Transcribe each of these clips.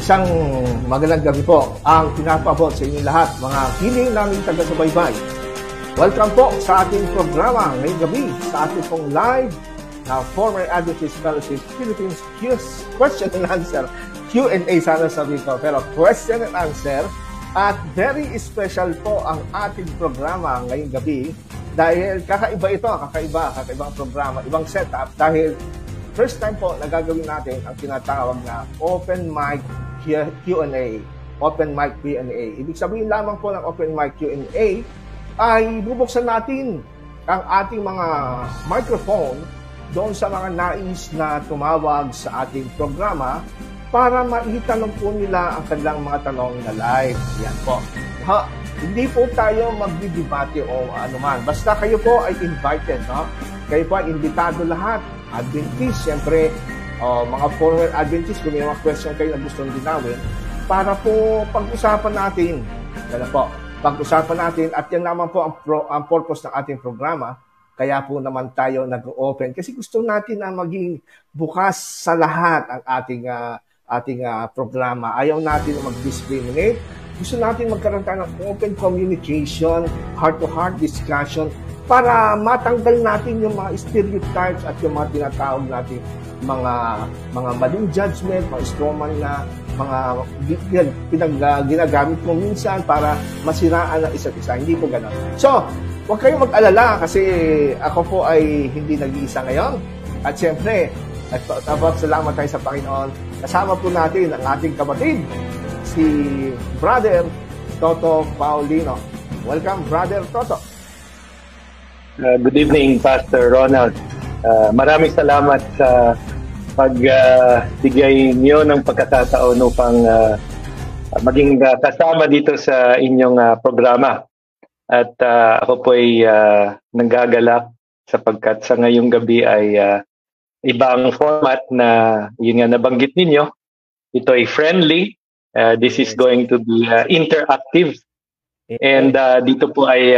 Isang magandang gabi po ang pinapabot sa inyo lahat, mga hiling naming taga-subaybay. Welcome po sa ating programa ngayong gabi sa ating pong live na Former Adventist Fellowship Philippines Question and Answer. Q&A sana sabi ko, pero question and answer. At very special po ang ating programa ngayong gabi dahil kakaibang programa, ibang setup dahil first time po na gagawin natin ang tinatawag na Open Mic Q&A. Open Mic Q&A. Ibig sabihin lamang po ng Open Mic Q&A ay bubuksan natin ang ating mga microphone doon sa mga nais na tumawag sa ating programa para maitanong po nila ang kanilang mga tanong na live. Yan po. Hindi po tayo magdidebate o anuman. Basta kayo po ay invited. No? Kayo po ay invitado lahat. Adventist, siyempre, mga former Adventist, kung may mga question kayo na gusto dinawin, para po pag-usapan natin. Yan po. Pag-usapan natin at yan naman po ang purpose ng ating programa. Kaya po naman tayo nag-open. Kasi gusto natin na maging bukas sa lahat ang ating programa. Ayaw natin na mag-discriminate. Gusto natin magkaroon tayo ng open communication, heart-to-heart discussion, para matanggal natin yung mga stereotypes at yung mga tinatawag natin mga maling judgment, mga strawman na mga ginagamit mo minsan para masiraan ang isa't isa. Hindi po ganun. So, huwag kayong mag-alala kasi ako po ay hindi nag-iisa ngayon. At siyempre, salamat tayo sa Panginoon. Kasama po natin ang ating kapatid, si Brother Toto Paulino. Welcome, Brother Toto. Good evening, Pastor Ronald. Maraming salamat sa pagbigay niyo ng pagkakataon upang maging kasama dito sa inyong programa. At ako po ay nanggagalak sapagkat sa ngayong gabi ay ibang format na yun nga nabanggit ninyo. Ito ay friendly. This is going to be interactive. And dito po ay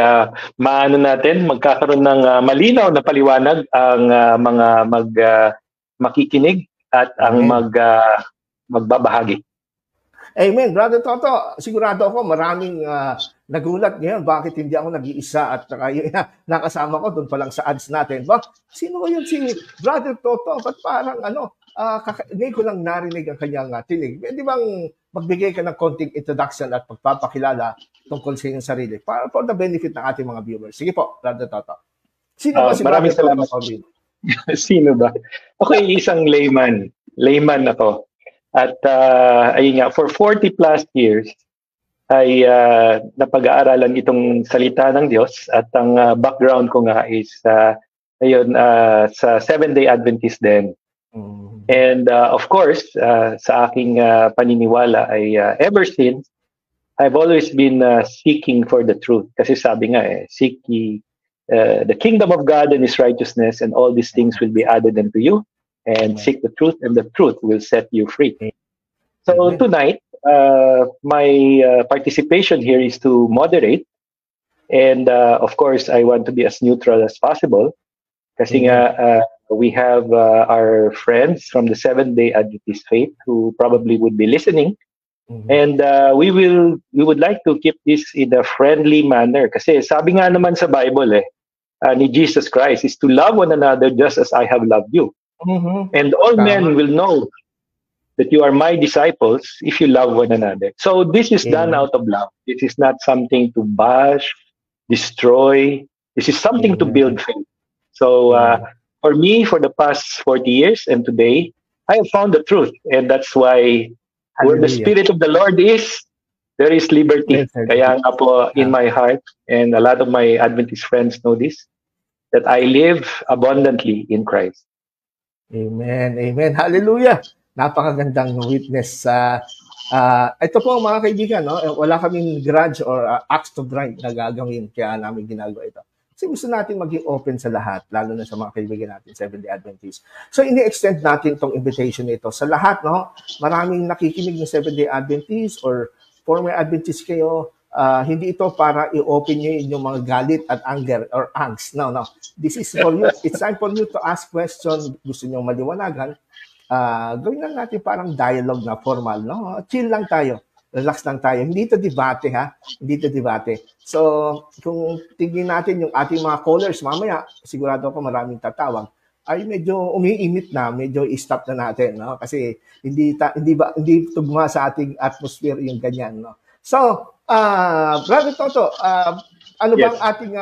magkakaroon ng malinaw na paliwanag ang mga makikinig at ang magbabahagi. Amen. Brother Toto, sigurado ako maraming nagulat ngayon bakit hindi ako nag-iisa at nakasama ko doon pa lang sa ads natin. Sino yun si Brother Toto? Ba't parang ngayon ko lang narinig ang kanyang tinig. Di bang magbigay ka ng konting introduction at pagpapakilala tungkol sa inyong sarili para for the benefit ng ating mga viewers. Sige po, Brother Toto. Sino ba si Brother Toto? Sino ba? Ako ay isang layman. Layman ako. At ayun nga, for 40 plus years ay napag-aaralan itong salita ng Diyos at ang background ko nga is sa Seventh-day Adventist din. And of course, sa aking paniniwala ay ever since, I've always been seeking for the truth. Kasi sabi nga seek ye the kingdom of God and His righteousness, and all these things will be added unto you. And seek the truth, and the truth will set you free. So tonight, my participation here is to moderate. And of course, I want to be as neutral as possible. Kasi nga, we have our friends from the Seventh-day Adventist faith who probably would be listening. And we would like to keep this in a friendly manner. Kasi sabi nga naman sa Bible ni Jesus Christ is to love one another just as I have loved you. And all men will know that you are my disciples if you love one another. So this is done out of love. This is not something to bash, destroy. This is something to build faith. So for me, for the past 40 years and today, I have found the truth. And that's why where the Spirit of the Lord is, there is liberty. Kaya nga po in my heart, and a lot of my Adventist friends know this, that I live abundantly in Christ. Amen. Amen. Hallelujah. Napakagandang witness. Ito po mga kaibigan, no? Wala kaming grudge or axe to grind na gagawin kaya namin ginagawa ito. Kasi gusto natin maging open sa lahat, lalo na sa mga kaibigan natin, Seventh-day Adventist. So, ini-extend natin itong invitation nito sa lahat, no? Maraming nakikinig ng Seventh-day Adventist or former Adventist kayo, hindi ito para i-open nyo yung mga galit at anger or angst. No. This is for you. It's time for you to ask questions. Gusto nyo maliwanagan. gawin lang natin parang dialogue na formal, no? Chill lang tayo. Relax lang tayo. Hindi ito debate, ha? Hindi ito debate. So, kung tingin natin yung ating mga callers, mamaya, sigurado ako maraming tatawag, ay medyo umiinit na, medyo i-stop na natin, no? Kasi hindi tugma sa ating atmosphere yung ganyan, no? So, Brother Toto, ano bang ating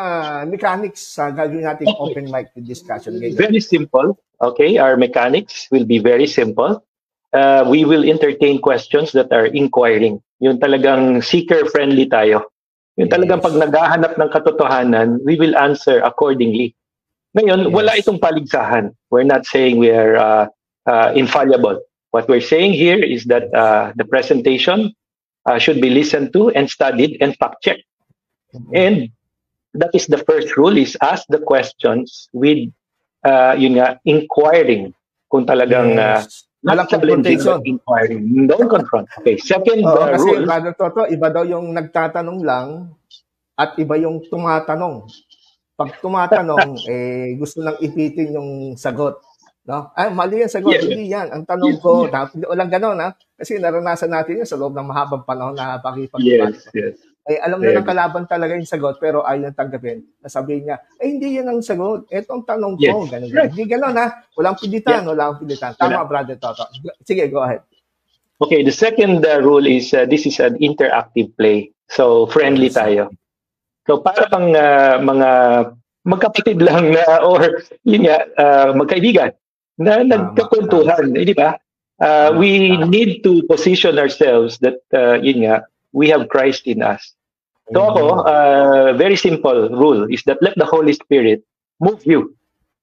mechanics sa gagawin nating open mic discussion? Very simple. Okay, our mechanics will be very simple. We will entertain questions that are inquiring. Yung talagang seeker-friendly tayo. Yung talagang pag naghahanap ng katotohanan, we will answer accordingly. Ngayon, wala itong paligsahan. We're not saying we are infallible. What we're saying here is that the presentation should be listened to and studied and fact-checked. And that is the first rule, is ask the questions with inquiring. Kung talagang walang confrontation. Don't confront. Okay, second kasi rule. Brother Toto, iba daw yung nagtatanong lang at iba yung tumatanong. Pag tumatanong, gusto nang ipitin yung sagot. No? Ay, mali yan sagot. Hindi yan. Ang tanong ko, walang ganon, ha? Kasi naranasan natin yun sa loob ng mahabang panahon na pakipag-debate. Yes. Alam na ng kalaban talaga yung sagot, pero ayaw nang tanggapin. Sabihin niya, hindi yan ang sagot. Ito ang tanong ko. Ganun. Hindi ganon, ha? Walang pilitan. Tama, Brother Toto. Sige, go ahead. Okay, the second rule is this is an interactive play. So, friendly tayo. So, para pang mga magkapatid lang na or magkaibigan na nagkakwentuhan, di ba? We need to position ourselves that we have Christ in us. So ako, very simple rule is that let the Holy Spirit move you.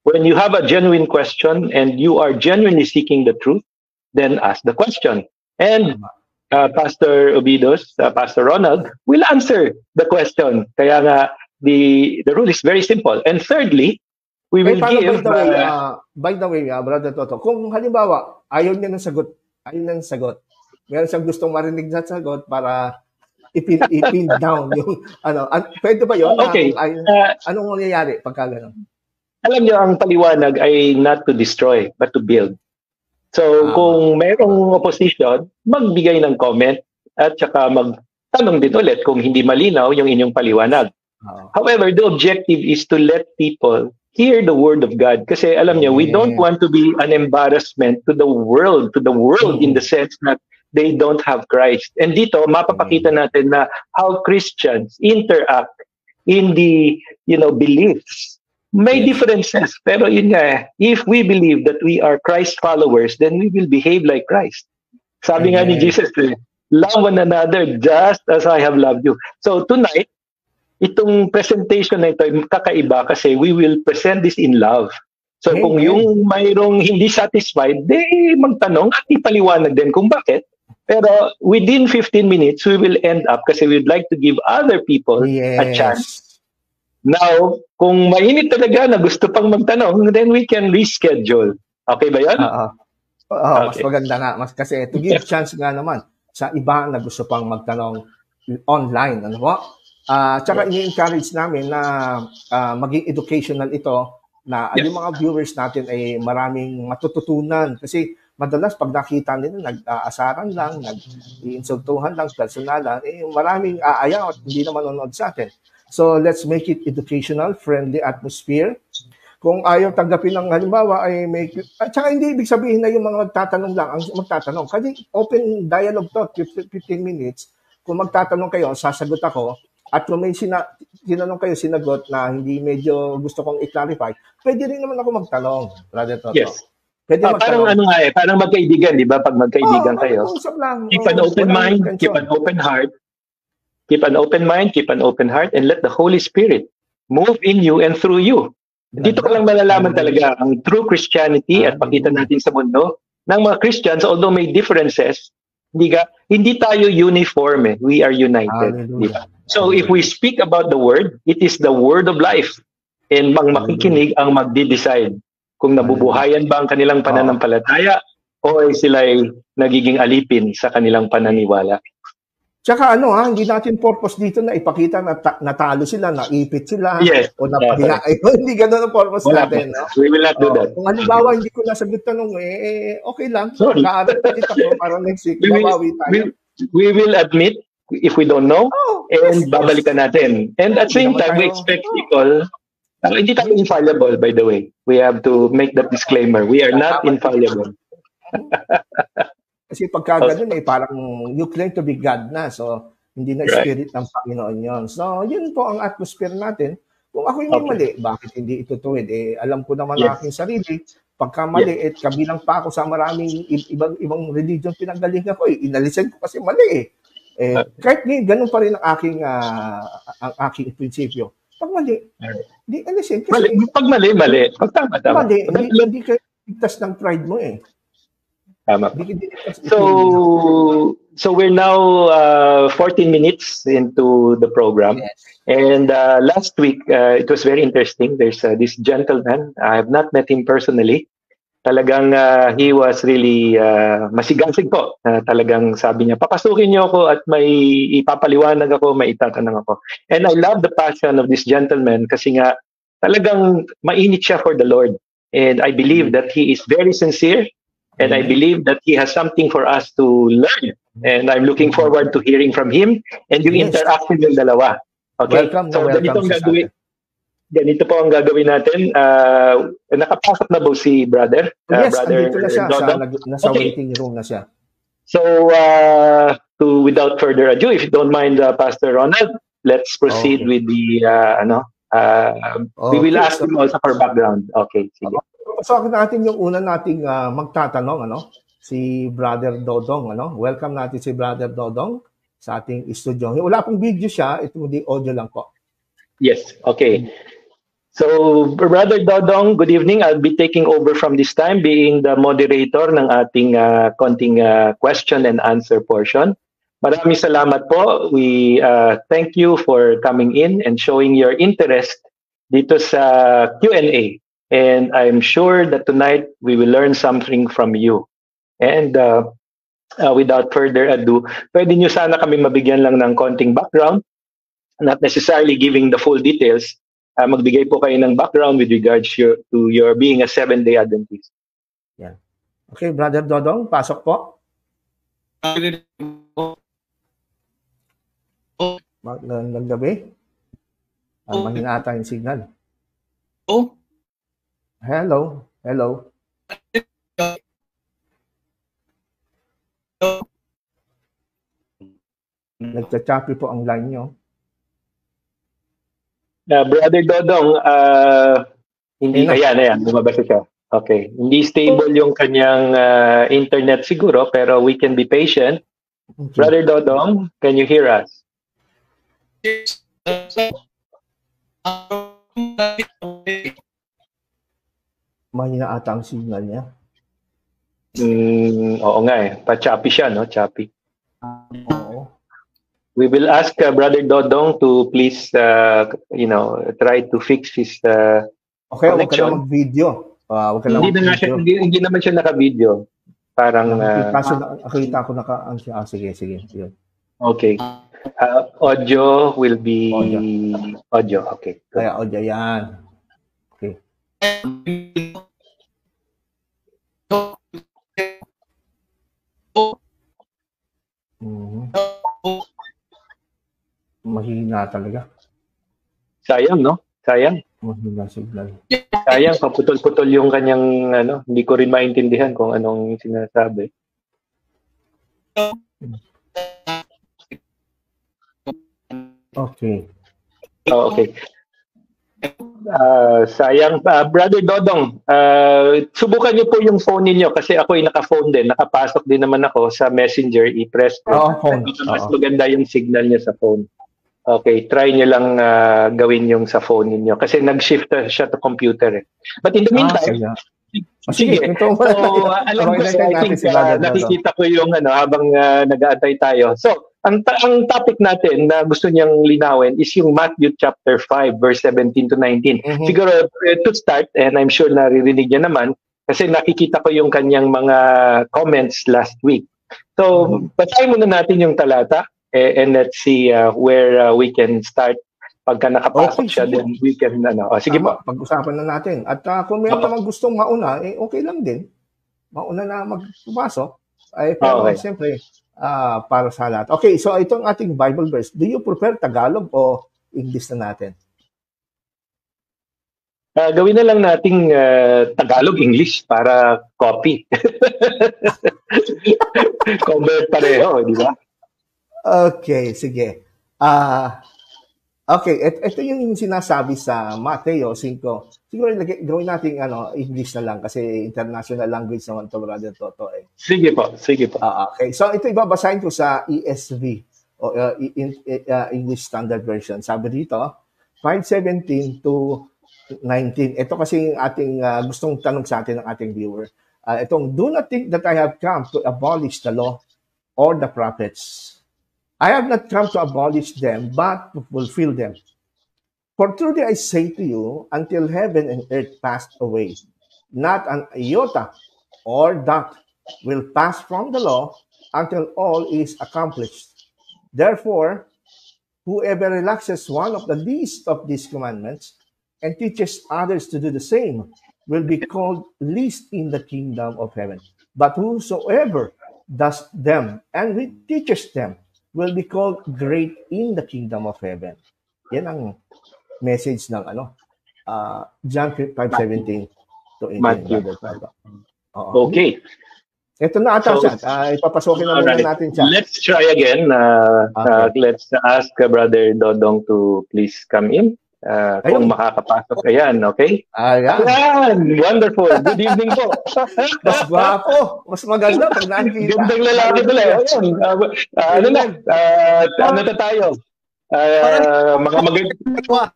When you have a genuine question and you are genuinely seeking the truth, then ask the question. And Pastor Obidos, Pastor Ronald will answer the question. Kaya nga, the rule is very simple. And thirdly, we will give... By the way, Brother Toto, kung halimbawa, ayaw niya ng sagot, meron siyang gustong marinig na sagot para ipin down yung pwede ba yun? Okay. Anong mangyayari pagka gano'n? Alam niyo, ang paliwanag ay not to destroy, but to build. So, kung mayroong opposition, magbigay ng comment at saka magtanong din ulit kung hindi malinaw yung inyong paliwanag. However, the objective is to let people hear the word of God. Kasi alam niyo, we don't want to be an embarrassment to the world in the sense that they don't have Christ. And dito, mapapakita natin na how Christians interact in the, beliefs. May differences, pero yun nga, if we believe that we are Christ followers, then we will behave like Christ. Sabi nga ni Jesus, love one another just as I have loved you. So tonight, itong presentation na ito, kakaiba kasi we will present this in love. So kung yung mayroong hindi satisfied, magtanong at ipaliwanag din kung bakit. Pero within 15 minutes, we will end up kasi we'd like to give other people a chance. Now, kung mainit talaga na gusto pang magtanong, then we can reschedule. Okay ba yan? Mas maganda nga. Kasi to give chance nga naman sa iba na gusto pang magtanong online. Ano po? Tsaka ini-encourage namin na maging educational ito na yung mga viewers natin ay maraming matututunan. Kasi madalas pag nakita nila, nag-aasaran lang, nag-iinsultuhan lang, personalan, maraming aayaw at hindi naman manonood sa atin. So, let's make it educational, friendly atmosphere. Kung ayaw tanggapin ng halimbawa, ay may... At saka hindi ibig sabihin na yung mga magtatanong lang ang magtatanong. Kasi open dialogue to, 15 minutes. Kung magtatanong kayo, sasagot ako. At kung may sinanong kayo, sinagot na hindi medyo gusto kong i-clarify, pwede rin naman ako magtanong, Brother Toto. Yes. Parang parang magkaibigan, di ba? Pag magkaibigan kayo. Keep an open mind, keep an open heart. Keep an open mind, keep an open heart, and let the Holy Spirit move in you and through you. Dito ko lang malalaman talaga ang true Christianity at pakita natin sa mundo ng mga Christians, although may differences, hindi tayo uniform. We are united. Diba? So if we speak about the word, it is the word of life. And makikinig ang magdi-decide kung nabubuhayan ba ang kanilang pananampalataya o sila'y nagiging alipin sa kanilang pananiwala. Tsaka hindi natin purpose dito na ipakita na natalo sila, naipit sila, o napahinga. Hindi ganun ang purpose natin. No? We will not do that. Kung halimbawa hindi ko nasagot tanong, okay lang. Mag-aaral ulit ako para next week. Babawi tayo. We will admit if we don't know, and babalikan natin. And at the same time, we expect people, hindi tayo infallible, by the way. We have to make that disclaimer. We are not infallible. Kasi pagka ganun parang you claim to be God na. So, hindi na spirit ng Panginoon yun. So, yun po ang atmosphere natin. Kung ako yung mali, bakit hindi itutuwid? Alam ko naman aking sarili. Pagka mali, kabilang pa ako sa maraming ibang religion pinanggalingan ko. Inalisan ko kasi mali kahit ganun pa rin ang aking prinsipyo. Pag mali, di alisin. Kasi, pag mali. Pag tama. Mali, hindi ka ligtas ng pride mo Tama. So we're now 14 minutes into the program. Yes. And last week, it was very interesting. There's this gentleman. I have not met him personally. Talagang he was really masigasig po. Talagang sabi niya, papasukin niyo ako at may ipapaliwanag ako, may itatanong ako. And I love the passion of this gentleman kasi nga talagang mainit siya for the Lord. And I believe that he is very sincere. And I believe that he has something for us to learn. And I'm looking forward to hearing from him and yung interaction ng dalawa. Okay? Welcome, ganito po ang gagawin natin. Nakapasok na ba si brother? Yes, brother andito na siya. Nasa waiting room na siya. So, without further ado, if you don't mind, Pastor Ronald, let's proceed with the, we will ask him also for background. Okay, sige. So, natin yung una nating magtatanong, si Brother Dodong, Welcome natin si Brother Dodong sa ating studio. Wala pong video siya, ito hindi audio lang po. Yes, okay. So, Brother Dodong, good evening. I'll be taking over from this time, being the moderator ng ating konting question and answer portion. Maraming salamat po. We thank you for coming in and showing your interest dito sa Q&A. And I'm sure that tonight we will learn something from you. And without further ado, pwede nyo sana kami mabigyan lang ng konting background, not necessarily giving the full details. Magbigay po kayo ng background with regards to your being a Seventh-day Adventist. Yeah. Okay, Brother Dodong, pasok po. Naggabi? Mahina ata yung signal. Hello. Nagcha-choppy po ang line nyo. Brother Dodong, hindi ayan, lumabas siya. Okay. Hindi stable yung kanyang internet siguro, pero we can be patient. Okay. Brother Dodong, can you hear us? Mahina ata ang signal niya. Oo nga Pa-choppy siya, no? Choppy. Oo. We will ask Brother Dodong to please, try to fix his okay, connection. Huwag ka na mag-video. Hindi naman siya naka-video. Parang... Nakita ko sige. Yun. Okay. Audio will be... Audio. Okay. Kaya audio yan. Okay. Mahina talaga. Sayang, no? Sayang. Mahina signal. Sayang, paputol-putol yung kanyang, hindi ko rin maintindihan kung anong sinasabi. Okay. Okay. Sayang. Brother Dodong, subukan niyo po yung phone niyo kasi ako ay naka-phone din. Nakapasok din naman ako sa Messenger. I-press ko. Phone. Mas maganda yung signal niya sa phone. Okay, try niyo lang gawin yung sa phone niyo kasi nag-shift siya to computer. But in the meantime, sige. So, alam ko I think nakikita ko yung habang nag-aantay tayo. So, ang topic natin na gusto niyang linawin is yung Matthew chapter 5 verse 17 to 19. Siguro to start, and I'm sure naririnig niya naman kasi nakikita ko yung kanyang mga comments last week. So, basahin muna natin yung talata and let's see where we can start. Pagka nakapasok siya, then we can, sige po. Pag-usapan na natin. At kung meron naman gustong mauna, okay lang din. Mauna na magpapasok. Pero siyempre, para sa lahat. Okay, so itong ating Bible verse, do you prefer Tagalog o English na natin? Gawin na lang nating Tagalog-English para copy. Convert pareho, di ba? Okay, sige. Okay, ito yung sinasabi sa Mateo 5. Siguro gawin natin English na lang kasi international language naman to, Brother Toto. Sige po. Okay, so ito ibabasahin ko sa ESV o English Standard Version. Sabi dito, 5:17 to 19. Ito kasi yung ating gustong tanong sa atin ng ating viewer. Do not think that I have come to abolish the law or the prophets. I have not come to abolish them, but to fulfill them. For truly I say to you, until heaven and earth pass away, not an iota or dot will pass from the law until all is accomplished. Therefore, whoever relaxes one of the least of these commandments and teaches others to do the same will be called least in the kingdom of heaven. But whosoever does them and teaches them will be called great in the kingdom of heaven. Yan ang message ng John 5:17 to 18. Okay. Ito na ata siya. Ipapasokin na muna natin siya. Let's try again. Let's ask Brother Dodong to please come in. Kung makakapasok. Ayan, okay? Ayan, wonderful. Good evening po. Mas gwapo. Mas maganda pag nakikita. Gandang lalaki pala. Ayan. Ano na tayo? Mga maganda.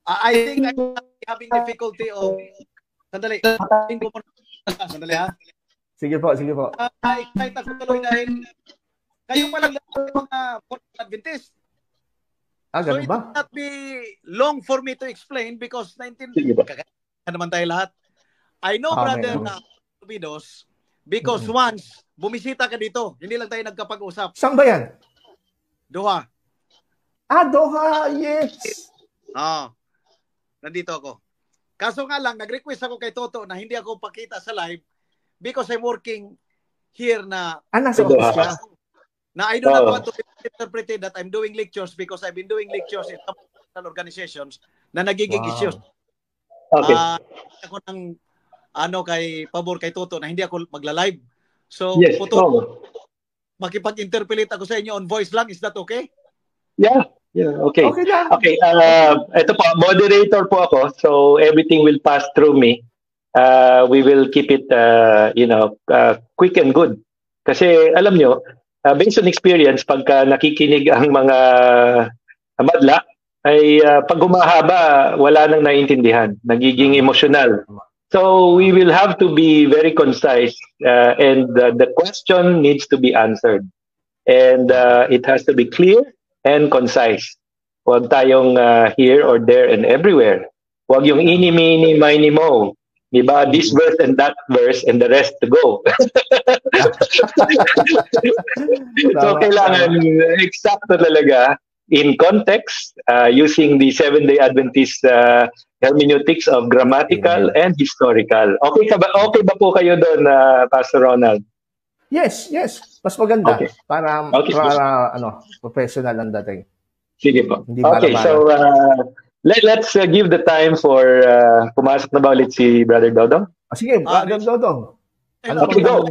I think I'm having difficulty of... Sandali. Sandali ha. Sige po. Kahit ako tuloy dahil kayo palang mga Adventist. So ganun it ba? will not be long for me to explain because 19 naman tayo lahat. I know, Brother Tubidos, because once bumisita ka dito, hindi lang tayo nagkapag-usap. Saan ba yan? Doha. Doha, yes. Nandito ako. Kaso nga lang, nag-request ako kay Toto na hindi ako pakita sa live because I'm working here na nasa office ka? Now, I do not want to be interpreted that I'm doing lectures because I've been doing lectures in some organizations na nagiging issues. Okay. Ako ng kay pabor kay Toto na hindi ako magla-live. So, yes, makipag-interpolate ako sa inyo on voice lang. Is that okay? Yeah, okay. Okay, ito po, moderator po ako. So, everything will pass through me. We will keep it, quick and good. Kasi, alam nyo, based on experience, pagka nakikinig ang mga madla, ay pag humahaba, wala nang naiintindihan. Nagiging emotional. So we will have to be very concise and the question needs to be answered. And it has to be clear and concise. Huwag tayong here or there and everywhere. Huwag yung ini, mini, mini, mo. Diba? This verse and that verse and the rest to go. So, kailangan eksakto talaga in context using the Seventh-day Adventist hermeneutics of grammatical and historical. Okay ba po kayo doon, Pastor Ronald? Yes. Mas maganda. Okay. Para professional ang dating. Sige po. Okay, so let's give the time for pumasok na ba ulit si Brother Dodong? Sige, Brother Dodong. Okay, go.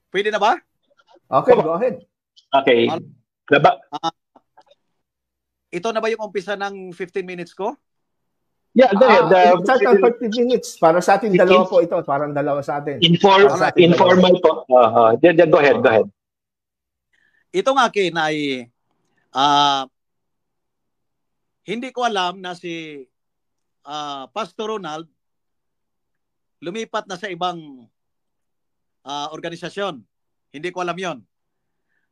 Pwede na ba? Okay, go ahead. Okay. Ito na ba yung umpisa ng 15 minutes ko? Yeah, start on 15 minutes. Para sa atin, dalawa po ito. Parang dalawa sa atin. Informal po. Go ahead. Itong akin ay hindi ko alam na si Pastor Ronald lumipat na sa ibang organisasyon. Hindi ko alam yon.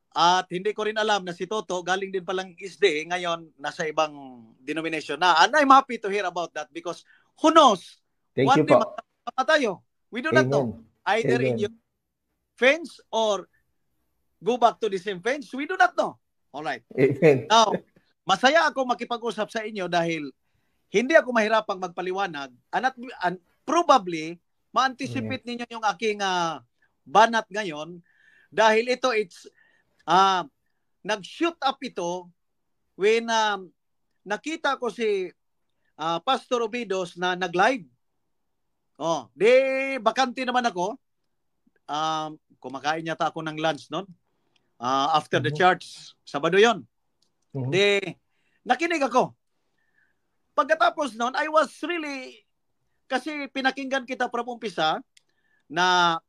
At hindi ko rin alam na si Toto galing din palang ISDE ngayon nasa ibang denomination na. And I'm happy to hear about that because who knows? Thank you po. Tayo. We do not know. Either in your fence or go back to the same fence? We do not know. Alright. Amen. Now, masaya ako makipag-usap sa inyo dahil hindi ako mahirapang magpaliwanag and probably ma-anticipate ninyo yung aking banat ngayon dahil ito nag-shoot up ito when nakita ko si Pastor Obidos na nag-live. Bakante naman ako. Kumakain yata ako ng lunch noon. After the church, Sabado yon. Nakinig ako. Pagkatapos noon, I was really, kasi pinakinggan kita from umpisa na,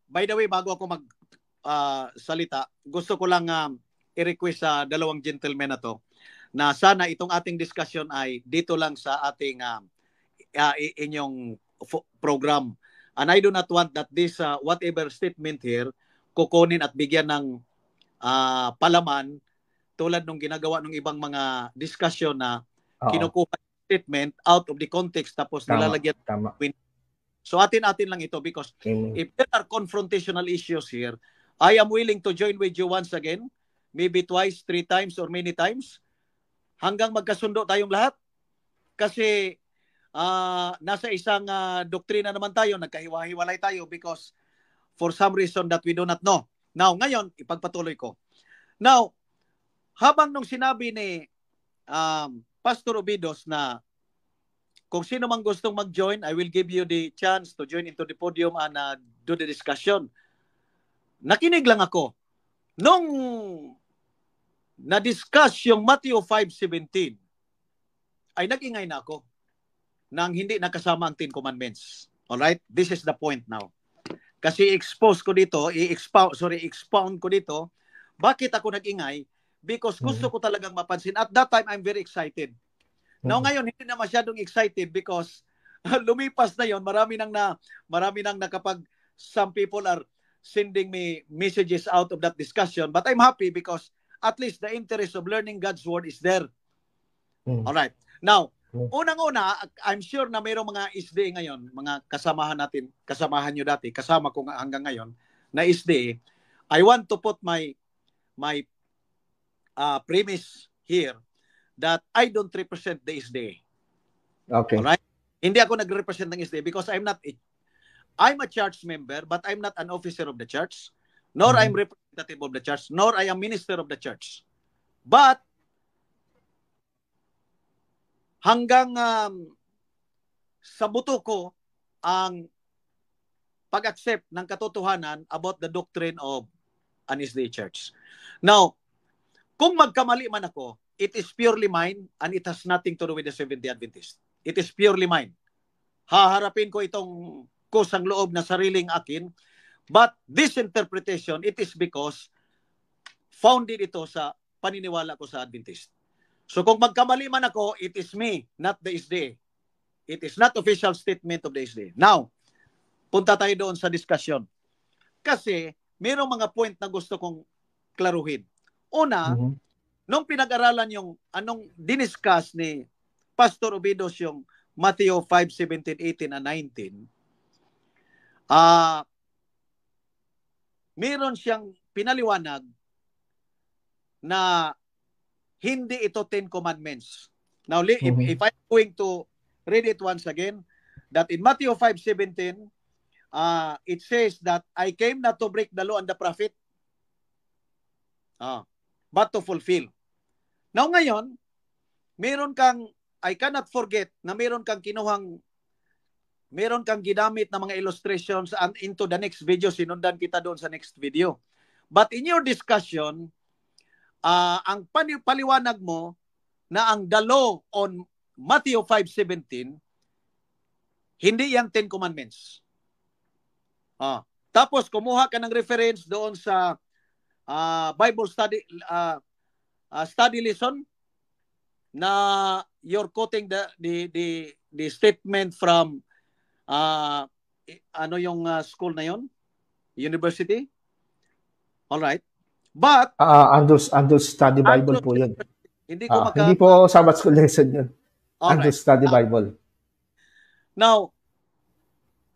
by the way, bago ako salita, gusto ko lang i-request sa dalawang gentlemen na to na sana itong ating discussion ay dito lang sa ating inyong program. And I do not want that this whatever statement here kukunin at bigyan ng palaman tulad nung ginagawa ng ibang mga discussion na kinukuha statement out of the context tapos nilalagyan. Tama. So atin-atin lang ito because if there are confrontational issues here, I am willing to join with you once again, maybe twice, 3 times, or many times, hanggang magkasundo tayong lahat. Kasi nasa isang doktrina naman tayo, nagkahiwa-hiwalay tayo because for some reason that we do not know. Now, ngayon, ipagpatuloy ko. Now, habang nung sinabi ni Pastor Obidos na kung sino mang gustong mag-join, I will give you the chance to join into the podium and do the discussion. Nakinig lang ako. Nung na-discuss yung Matthew 5:17, ay nag-ingay na ako nang hindi nakasama ang 10 Commandments. Alright? This is the point now. Kasi expound ko dito, bakit ako nag-ingay? Because gusto ko talagang mapansin. At that time, I'm very excited. Now ngayon, hindi na masyadong excited because lumipas na yon. Marami nang nakapag, some people are sending me messages out of that discussion. But I'm happy because at least the interest of learning God's Word is there. Alright. Now, unang-una, I'm sure na mayroong mga SDA ngayon, mga kasamahan nyo dati, kasama ko hanggang ngayon, na SDA. I want to put my premise here that I don't represent the SDA. Okay. Alright? Hindi ako nag-represent ng SDA because I'm a church member, but I'm not an officer of the church, nor I'm representative of the church, nor I am minister of the church. But hanggang sa buto ko ang pag-accept ng katotohanan about the doctrine of an SDA church. Now, kung magkamali man ako, it is purely mine and it has nothing to do with the Seventh-day Adventist. It is purely mine. Haharapin ko itong kusang loob na sariling akin. But this interpretation, it is because founded ito sa paniniwala ko sa Adventist. So kung magkamali man ako, it is me, not the SDA. It is not official statement of the SDA. Now, punta tayo doon sa discussion. Kasi mayroong mga point na gusto kong klaruhin. Una, nung pinag-aralan yung anong diniscuss ni Pastor Obidos yung Matthew 5:17, 18, and 19, meron siyang pinaliwanag na hindi ito 10 Commandments. Now, if I'm going to read it once again, that in Matthew 5:17, it says that I came not to break the law and the prophet, but to fulfill. Now ngayon, I cannot forget na meron kang ginamit na mga illustrations and into the next video, sinundan kita doon sa next video. But in your discussion, ang paliwanag mo na ang the law on Matthew 5:17, hindi yan 10 Commandments. Tapos kumuha ka ng reference doon sa Bible study lesson na you're quoting the statement from ano yung school na yon? University? All right. But Andrews Study Bible po 'yun. Hindi po Sabbath School lesson 'yun. Andrews Study Bible. Now,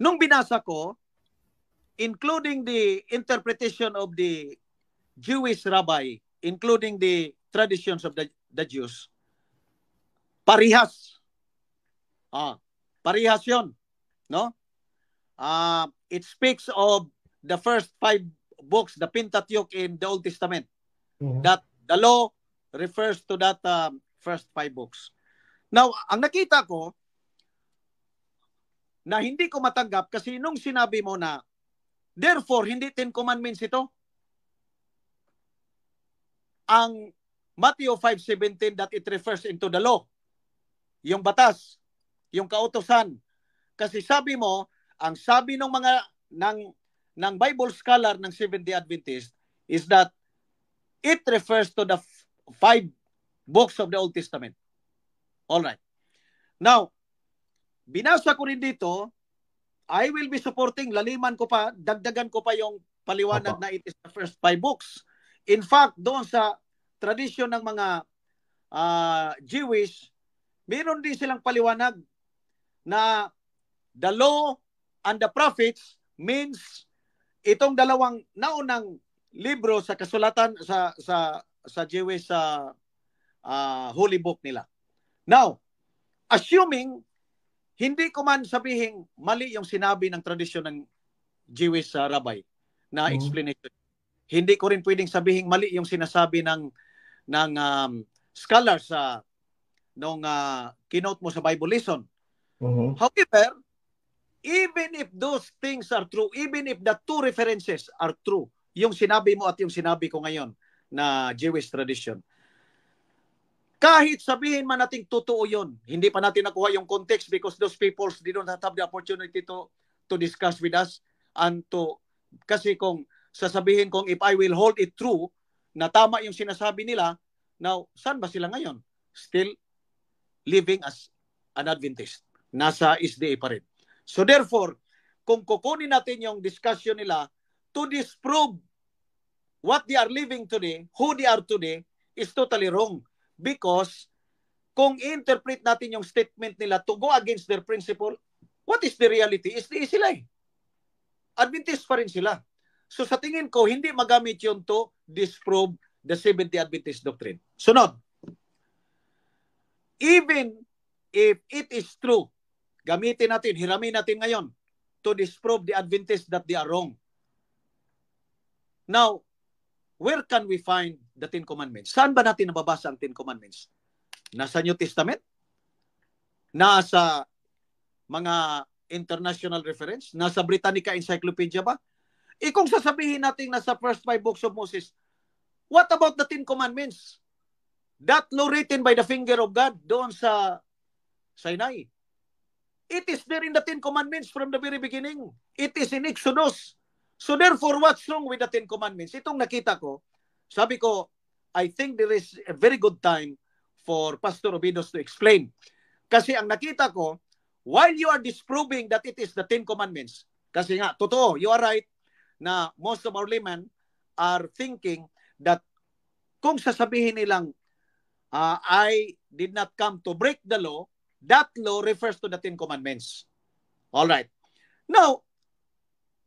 nung binasa ko, including the interpretation of the Jewish rabbi, including the traditions of the Jews, parihas. Parihas yun. No? It speaks of the first 5 books, the Pentateuch in the Old Testament. That the law refers to that first 5 books. Now, ang nakita ko, na hindi ko matanggap kasi nung sinabi mo na, therefore, hindi 10 Commandments ito. Ang Matthew 5:17 that it refers into the law. Yung batas, yung kautusan. Kasi sabi mo, ang sabi ng mga ng Bible scholar ng Seventh-day Adventist is that it refers to the 5 books of the Old Testament. All right. Now, binasa ko rin dito, I will be supporting, laliman ko pa, dagdagan ko pa yung paliwanag na it is the first 5 books. In fact, doon sa tradisyon ng mga Jewish, meron din silang paliwanag na the law and the prophets means itong dalawang naunang libro sa kasulatan sa Jewish holy book nila. Now, assuming hindi ko man sabihin mali yung sinabi ng tradisyon ng Jewish rabbi na explanation. Hindi ko rin pwedeng sabihin mali yung sinasabi ng scholars nung keynote mo sa Bible lesson. However, even if those things are true, even if the 2 references are true, yung sinabi mo at yung sinabi ko ngayon na Jewish tradition, kahit sabihin man natin totoo yun, hindi pa natin nakuha yung context because those people did not have the opportunity to discuss with us and kasi kung sasabihin kong if I will hold it true na tama yung sinasabi nila, now, saan ba sila ngayon? Still living as an Adventist. Nasa SDA pa rin. So therefore, kung kukunin natin yung discussion nila to disprove what they are living today, who they are today, is totally wrong. Because kung i-interpret natin yung statement nila to go against their principle, what is the reality? SDA sila eh. Adventist pa rin sila. So sa tingin ko, hindi magamit yun to disprove the Seventh-day Adventist doctrine. Sunod. Even if it is true, gamitin natin, hiramin natin ngayon to disprove the Adventists that they are wrong. Now, where can we find the 10 Commandments? Saan ba natin nababasa ang 10 Commandments? Nasa New Testament? Nasa mga international reference? Nasa Britannica Encyclopedia ba? Kung sasabihin natin nasa first 5 books of Moses, what about the 10 Commandments? That law written by the finger of God doon sa Sinai. It is there in the 10 Commandments from the very beginning. It is in Exodus. So therefore, what's wrong with the 10 Commandments? Itong nakita ko, sabi ko, I think there is a very good time for Pastor Obidos to explain. Kasi ang nakita ko, while you are disproving that it is the 10 Commandments, kasi nga, totoo, you are right, na most of our laymen are thinking that kung sasabihin nilang I did not come to break the law, that law refers to the 10 Commandments. All right. Now,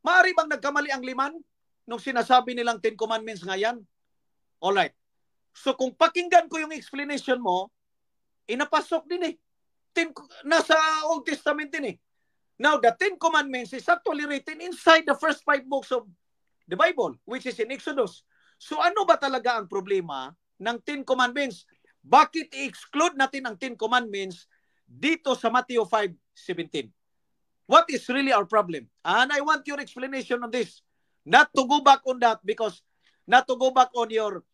maaari bang nagkamali ang liman nung sinasabi nilang 10 Commandments nga yan? All right. So kung pakinggan ko yung explanation mo, inapasok din eh. Nasa Old Testament din eh. Now, the 10 Commandments is actually written inside the first 5 books of the Bible, which is in Exodus. So ano ba talaga ang problema ng 10 Commandments? Bakit i-exclude natin ang 10 Commandments dito sa Matthew 5:17? What is really our problem? And I want your explanation on this. Not to go back on that because not to go back on your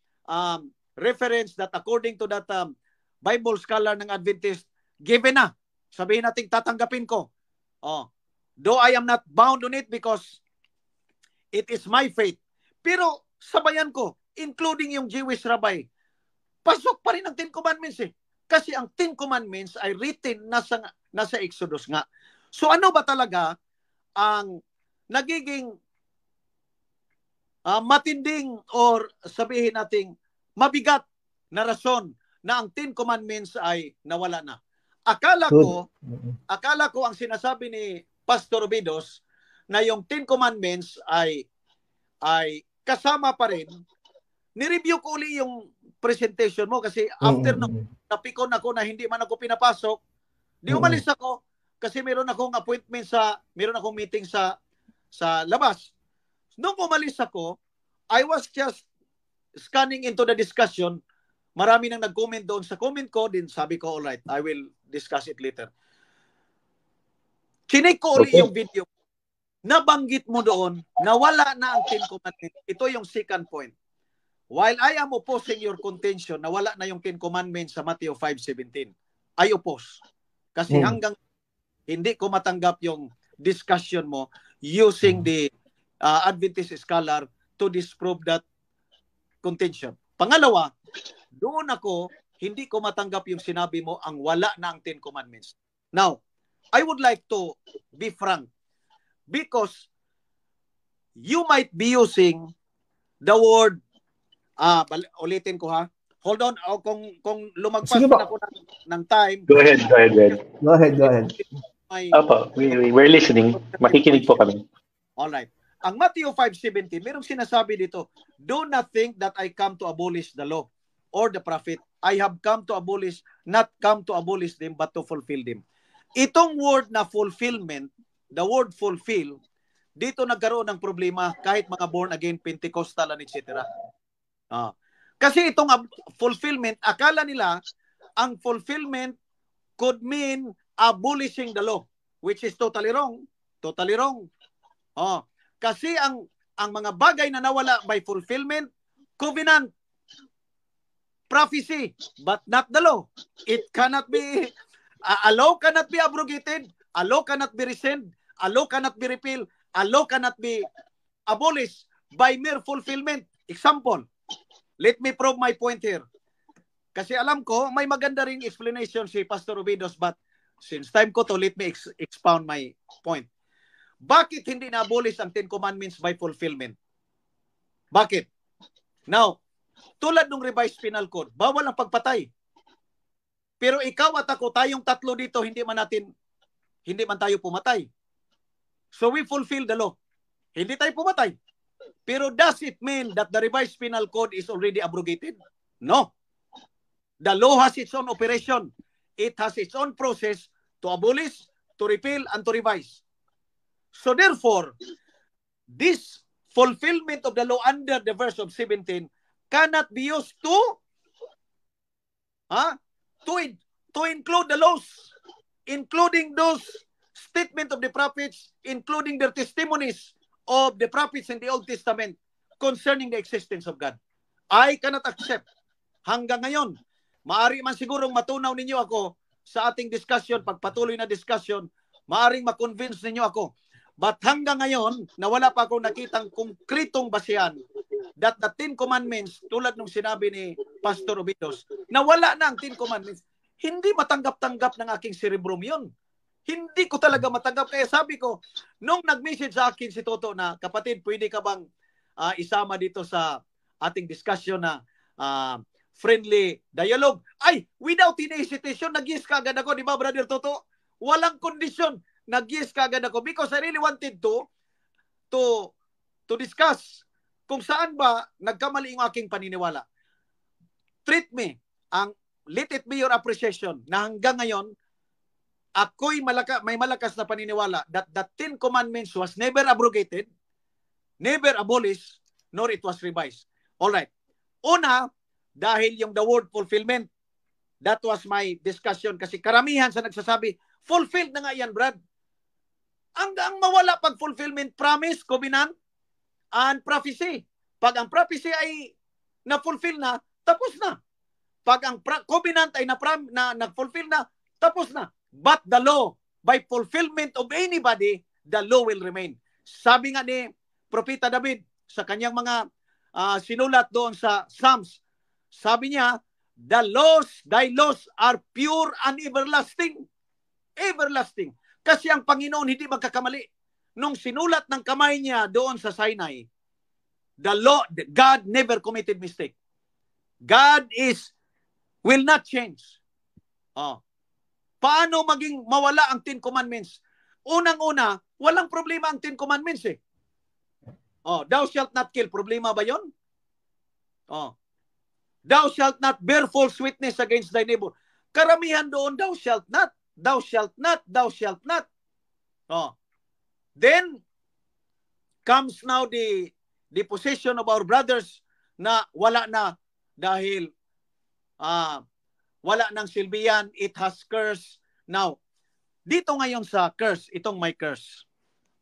reference that according to that Bible scholar ng Adventist, given na. Sabihin natin tatanggapin ko. Though I am not bound on it because it is my faith. Pero sabayan ko, including yung Jewish rabbi, pasok pa rin ang 10 Commandments eh. Kasi ang 10 Commandments ay written nasa Exodus nga. So ano ba talaga ang nagiging matinding or sabihin nating mabigat na rason na ang 10 Commandments ay nawala na? Akala ko ang sinasabi ni Pastor Obidos na yung Ten Commandments ay kasama pa rin. Ni-review ko uli yung presentation mo kasi after napikon ako na hindi man ako pinapasok, di umalis ako kasi meron akong appointment meron akong meeting sa labas. Nung umalis ako, I was just scanning into the discussion. Marami nang nag-comment doon sa comment ko, din sabi ko, alright, I will discuss it later. Chinik ko uli yung video. Nabanggit mo doon na wala na ang Ten Commandments. Ito yung second point. While I am opposing your contention na wala na yung Ten Commandments sa Matthew 5:17, I oppose. Kasi hanggang hindi ko matanggap yung discussion mo using the Adventist scholar to disprove that contention. Pangalawa, doon ako, hindi ko matanggap yung sinabi mo ang wala na ang Ten Commandments. Now, I would like to be frank because you might be using the word ulitin ko ha. Hold on, kung lumagpas na ako ng time. Go ahead. Go ahead. Opo, we're listening. Makikinig po kami. Alright. Ang Matthew 5:17, merong sinasabi dito, do not think that I come to abolish the law or the prophet. I have come to abolish, not come to abolish them, but to fulfill them. Itong word na fulfillment, the word fulfill, dito nagkaroon ng problema kahit mga born again, Pentecostal, and etc. Kasi itong fulfillment, akala nila, ang fulfillment could mean abolishing the law, which is totally wrong. Totally wrong. Kasi ang mga bagay na nawala by fulfillment, covenant, prophecy, but not the law. It cannot be, a law cannot be abrogated, a law cannot be rescinded, a law cannot be repealed, a law cannot be abolished by mere fulfillment. Example, let me prove my point here. Kasi alam ko, may maganda ring explanation si Pastor Obidos, but since time ko to, let me expound my point. Bakit hindi na-abolish ang Ten Commandments by fulfillment? Bakit? Now, tulad ng revised penal code, bawal ang pagpatay. Pero ikaw at ako, tayong tatlo dito, hindi man tayo pumatay. So we fulfill the law. Hindi tayo pumatay. Pero does it mean that the revised penal code is already abrogated? No. The law has its own operation. It has its own process to abolish, to repeal, and to revise. So therefore, this fulfillment of the law under the verse of 17 cannot be used to include the laws, including those statements of the prophets, including their testimonies of the prophets in the Old Testament concerning the existence of God. I cannot accept. Hanggang ngayon, maari man sigurong matunaw ninyo ako sa ating discussion, pagpatuloy na discussion, maaring ma-convince ninyo ako. But hanggang ngayon, na wala pa akong nakitang konkretong basihan that the Ten Commandments, tulad nung sinabi ni Pastor Obidos, na wala na ang Ten Commandments, hindi matanggap-tanggap ng aking cerebrum yun. Hindi ko talaga matanggap. Kaya sabi ko, nung nag-message sa akin si Toto na, kapatid, pwede ka bang isama dito sa ating discussion na friendly dialogue? Ay, without any hesitation, nag-yes ka agad ako, di ba, Brother Toto? Walang kondisyon. Nag-yes ka agad ako because I really wanted to discuss kung saan ba nagkamali yung aking paniniwala. Treat me, let it be your appreciation na hanggang ngayon, ako'y may malakas na paniniwala that the Ten Commandments was never abrogated, never abolished, nor it was revised. Alright. Una, dahil yung the word fulfillment, that was my discussion kasi karamihan sa nagsasabi, fulfilled na nga yan, Brad. Ang mawala pag fulfillment, promise, covenant, and prophecy. Pag ang prophecy ay na-fulfill na, tapos na. Pag ang covenant ay na-fulfill na, tapos na. But the law, by fulfillment of anybody, the law will remain. Sabi nga ni Propeta David sa kanyang mga sinulat doon sa Psalms, sabi niya, thy laws are pure and everlasting. Everlasting. Kasi ang Panginoon hindi magkakamali. Nung sinulat ng kamay niya doon sa Sinai, God never committed mistake. God will not change. Paano maging mawala ang Ten Commandments? Unang-una, walang problema ang 10 Commandments eh. Oh, thou shalt not kill. Problema ba yon? Oh. Thou shalt not bear false witness against thy neighbor. Karamihan doon, thou shalt not, thou shalt not, thou shalt not. Oh. Then comes now the position of our brothers na wala na dahil wala nang silbihan, it has curse. Now, dito ngayon sa curse, itong may curse,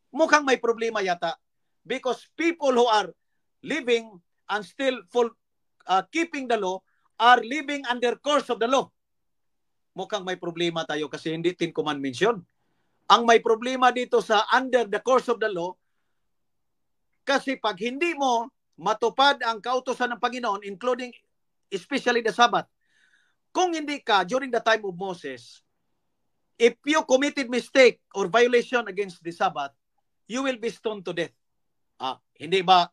mukhang may problema yata. Because people who are living and still keeping the law are living under curse of the law. Mukhang may problema tayo kasi hindi 10 Commandments yun. Ang may problema dito sa under the curse of the law, kasi pag hindi mo matupad ang kautusan ng Panginoon, including especially the Sabbath, kung hindi ka, during the time of Moses, if you committed mistake or violation against the Sabbath, you will be stoned to death. Hindi ba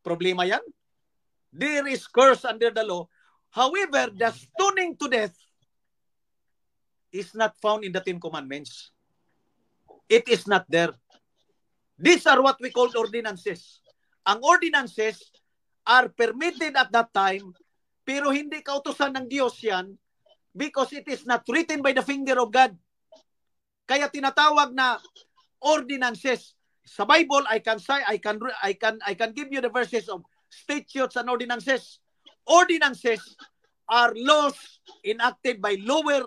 problema yan? There is curse under the law. However, the stoning to death is not found in the 10 Commandments. It is not there. These are what we call ordinances. Ang ordinances are permitted at that time, pero hindi kautusan ng Diyos yan because it is not written by the finger of God. Kaya tinatawag na ordinances. Sa Bible, I can give you the verses of statutes and ordinances. Ordinances are laws enacted by lower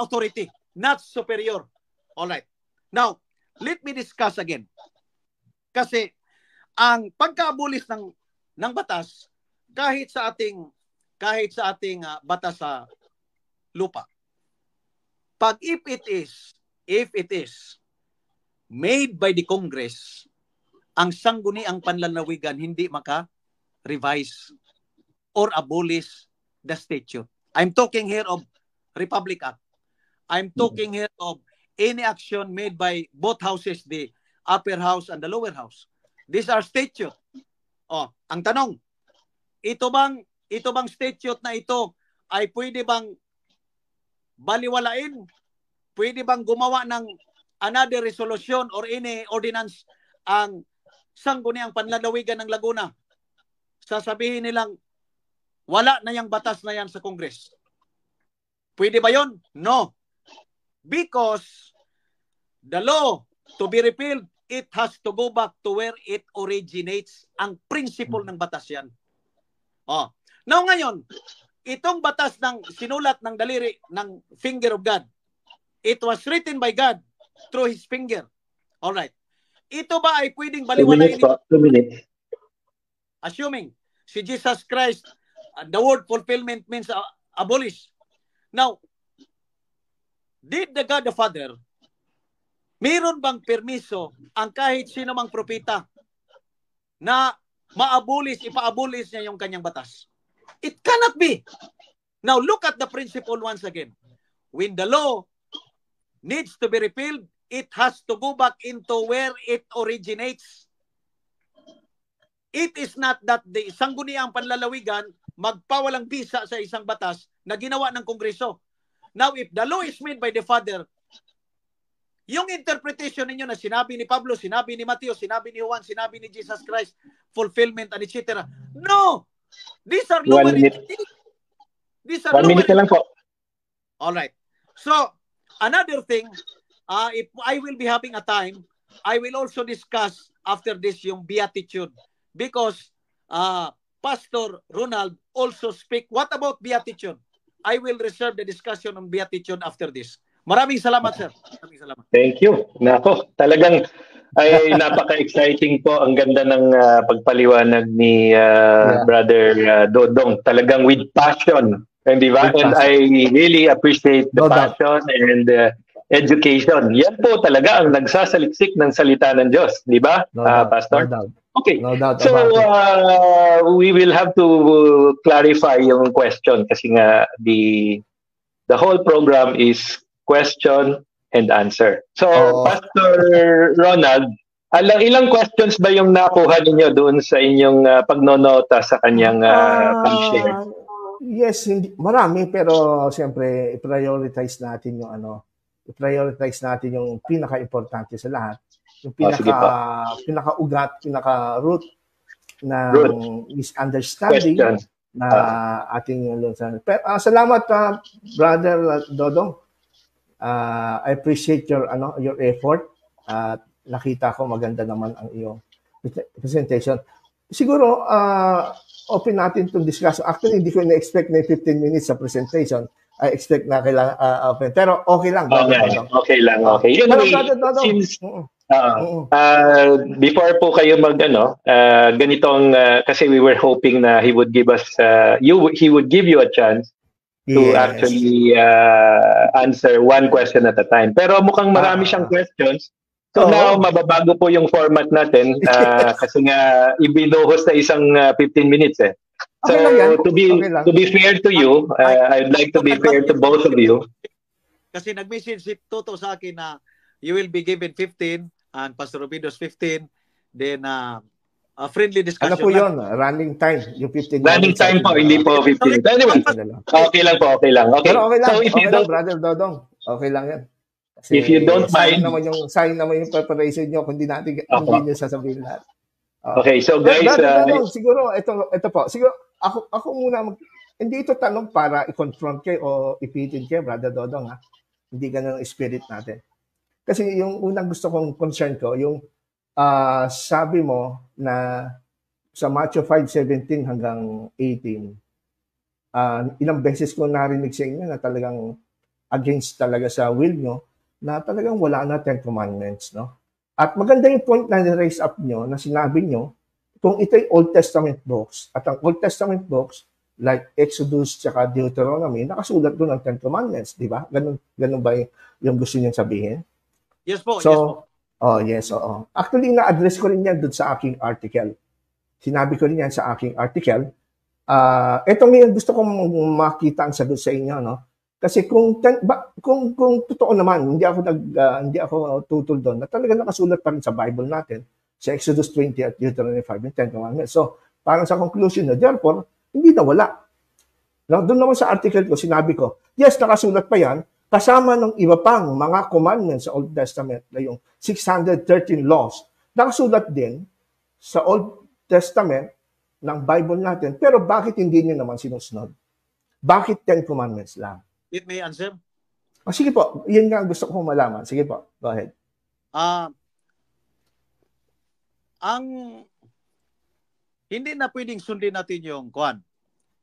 authority, not superior. All right. Now, let me discuss again. Kasi ang pagka-abolish ng batas kahit sa ating batas sa lupa. Pag if it is made by the Congress, ang sangguniang panlalawigan hindi maka-revise or abolish the statute. I'm talking here of Republic Act. I'm talking here of any action made by both houses, the upper house and the lower house. These are statute. Ang tanong, ito bang statute na ito ay pwede bang baliwalain? Pwede bang gumawa ng another resolution or any ordinance ang sangguniang panlalawigan ng Laguna? Sasabihin nilang wala na yung batas na yan sa Congress. Pwede ba yon? No. Because the law to be repealed, it has to go back to where it originates. Ang principle ng batas yan. Now ngayon, itong batas ng sinulat ng daliri ng finger of God, it was written by God through His finger. All right. Ito ba ay pwedeng baliwalain? 2 minutes. Assuming si Jesus Christ, the word fulfillment means abolish. Now, did the God the Father, meron bang permiso ang kahit sino mang propeta na ipa-abolish niya yung kanyang batas? It cannot be. Now, look at the principle once again. When the law needs to be repealed, it has to go back into where it originates. It is not that the sangguniang panlalawigan magpawalang bisa sa isang batas na ginawa ng Kongreso. Now, if the law is made by the Father, yung interpretation ninyo na sinabi ni Pablo, sinabi ni Mateo, sinabi ni Juan, sinabi ni Jesus Christ, fulfillment and etc. No! These are lower. 1 minute. These are 1 minute na lang po. All right. So, another thing, if I will be having a time, I will also discuss after this yung beatitude because Pastor Ronald also speak. What about beatitude? I will reserve the discussion on beatitude after this. Maraming salamat, sir. Maraming salamat. Thank you. Nako, talagang ay napaka-exciting po. Ang ganda ng pagpaliwanag ni Brother Dodong. Talagang with passion. Di ba? And I really appreciate the passion and education. Yan po talaga ang nagsasaliksik ng salita ng Diyos. Di ba, Pastor? No doubt. Okay. No doubt so, we will have to clarify yung question kasi nga the whole program is question and answer. So, Pastor Ronald, ilang questions ba yung nakuha ninyo doon sa inyong pagnonota sa kanyang pag-share? Yes, marami pero siyempre i-prioritize natin yung i-prioritize natin yung pinaka-importante sa lahat. Yung sige po. pinaka-ugat, pinaka-root ng misunderstanding Question. na ating salamat, Brother Dodong. I appreciate your effort at nakita ko maganda naman ang iyong presentation. Siguro open natin itong discussion. Actually, hindi ko na-expect na 15 minutes sa presentation. I expect na kailangan open. Pero okay lang. Okay lang. Anyway, since before po kayo ganitong kasi we were hoping na he would give us he would give you a chance to actually answer one question at a time. Pero mukhang marami siyang questions. So now, mababago po yung format natin kasi nga ibinuhos na isang 15 minutes eh. So to be fair to you, I'd like to be fair to both of you. Kasi nag-message si Toto sa akin na you will be given 15 and Pastor Obidos 15, then a friendly discussion. Ano po yun? Running time. Yung 15 running time po, hindi po 15. Anyway, okay lang po. Okay. Pero okay lang. So if you don't, Brother Dodong, okay lang yan. Kasi if you don't mind, sayang naman yung preparation nyo kung hindi nyo sasabihin lahat. Okay, so guys, siguro ito po. Siguro ako muna hindi ito tanong para i-confront kayo o ipitin kayo, Brother Dodong, ha. Hindi ganun ang spirit natin. Kasi yung unang gusto kong concern ko, yung sabi mo na sa Matthew 5:17 hanggang 18, ilang beses ko narinig sa inyo na talagang against talaga sa will nyo, na talagang wala na 10 commandments, no? At maganda yung point na raise up nyo, na sinabi nyo, kung ito'y Old Testament books, at ang Old Testament books, like Exodus tsaka Deuteronomy, nakasulat doon ang 10 commandments, di ba? Ganun ba yung gusto nyo sabihin? Yes po, so, yes po. Actually, na-address ko rin yan doon sa aking article. Sinabi ko rin yan sa aking article. Ito ngayon gusto kong makita ang sagot sa inyo, no? Kasi kung totoo naman, hindi ako tutol doon, na talaga nakasulat pa rin sa Bible natin, sa Exodus 20 at Deuteronomy 5 and 10 commandments. So, parang sa conclusion na, therefore, hindi nawala. No, doon naman sa article ko, sinabi ko, yes, nakasulat pa yan, kasama ng iba pang mga commandments sa Old Testament, na yung 613 laws, nakasulat din sa Old Testament ng Bible natin, pero bakit hindi nyo naman sinusunod? Bakit 10 commandments lang? It may answer? Sige po, yun nga gusto ko malaman. Sige po, go ahead. Hindi na pwedeng sundin natin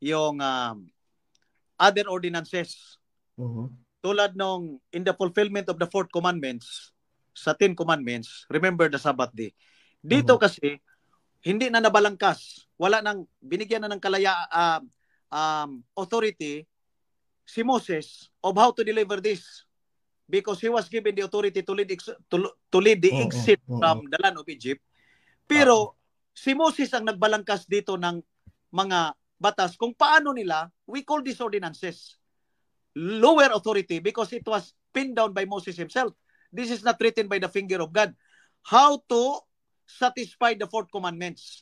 yung other ordinances. Tulad nung in the fulfillment of the 4th commandments, sa 10 commandments, remember the Sabbath day. Dito kasi, hindi na nabalangkas. Wala nang, binigyan na ng authority si Moses of how to deliver this, because he was given the authority to lead the exit from the land of Egypt. Pero si Moses ang nagbalangkas dito ng mga batas kung paano nila, we call these ordinances lower authority because it was pinned down by Moses himself. This is not written by the finger of God. How to satisfy the 4th commandments.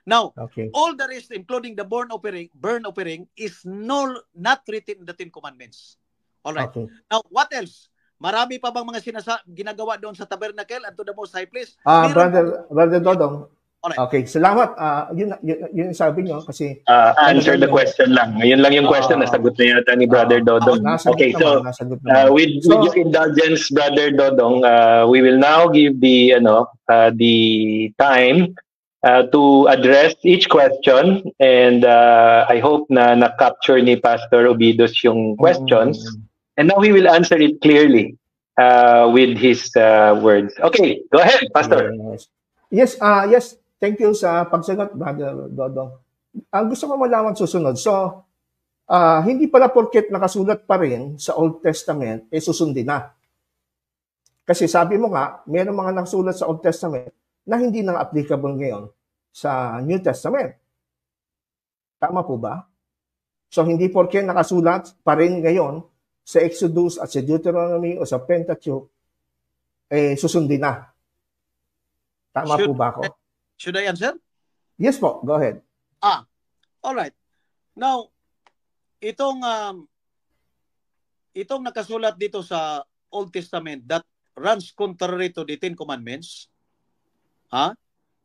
Now, all the rest, including the burn offering, is not written in the 10 commandments. All right. Now, what else? Marami pa bang mga ginagawa doon sa tabernacle and to the most high place? Brother Dodong. Alright. Okay, salamat. Yun sabi nyo kasi... answer the question lang. Ngayon lang yung question, nasagot na yata ni Brother Dodong. Okay, so with your indulgence, Brother Dodong, we will now give the time to address each question, and I hope na na-capture ni Pastor Obidos yung questions, and now he will answer it clearly with his words. Okay, go ahead, Pastor. Yes. Thank you sa pagsagot, Brother Dodong. Gusto ko malaman susunod. So, hindi pala porket nakasulat pa rin sa Old Testament, susundin na. Kasi sabi mo nga, mayroong mga nakasulat sa Old Testament na hindi na applicable ngayon sa New Testament. Tama po ba? So, hindi porke nakasulat pa rin ngayon sa Exodus at sa Deuteronomy o sa Pentateuch, susundin na. Tama po ba ako? Should I answer? Yes po, go ahead. All right. Now, itong nakasulat dito sa Old Testament that runs contrary to the Ten Commandments,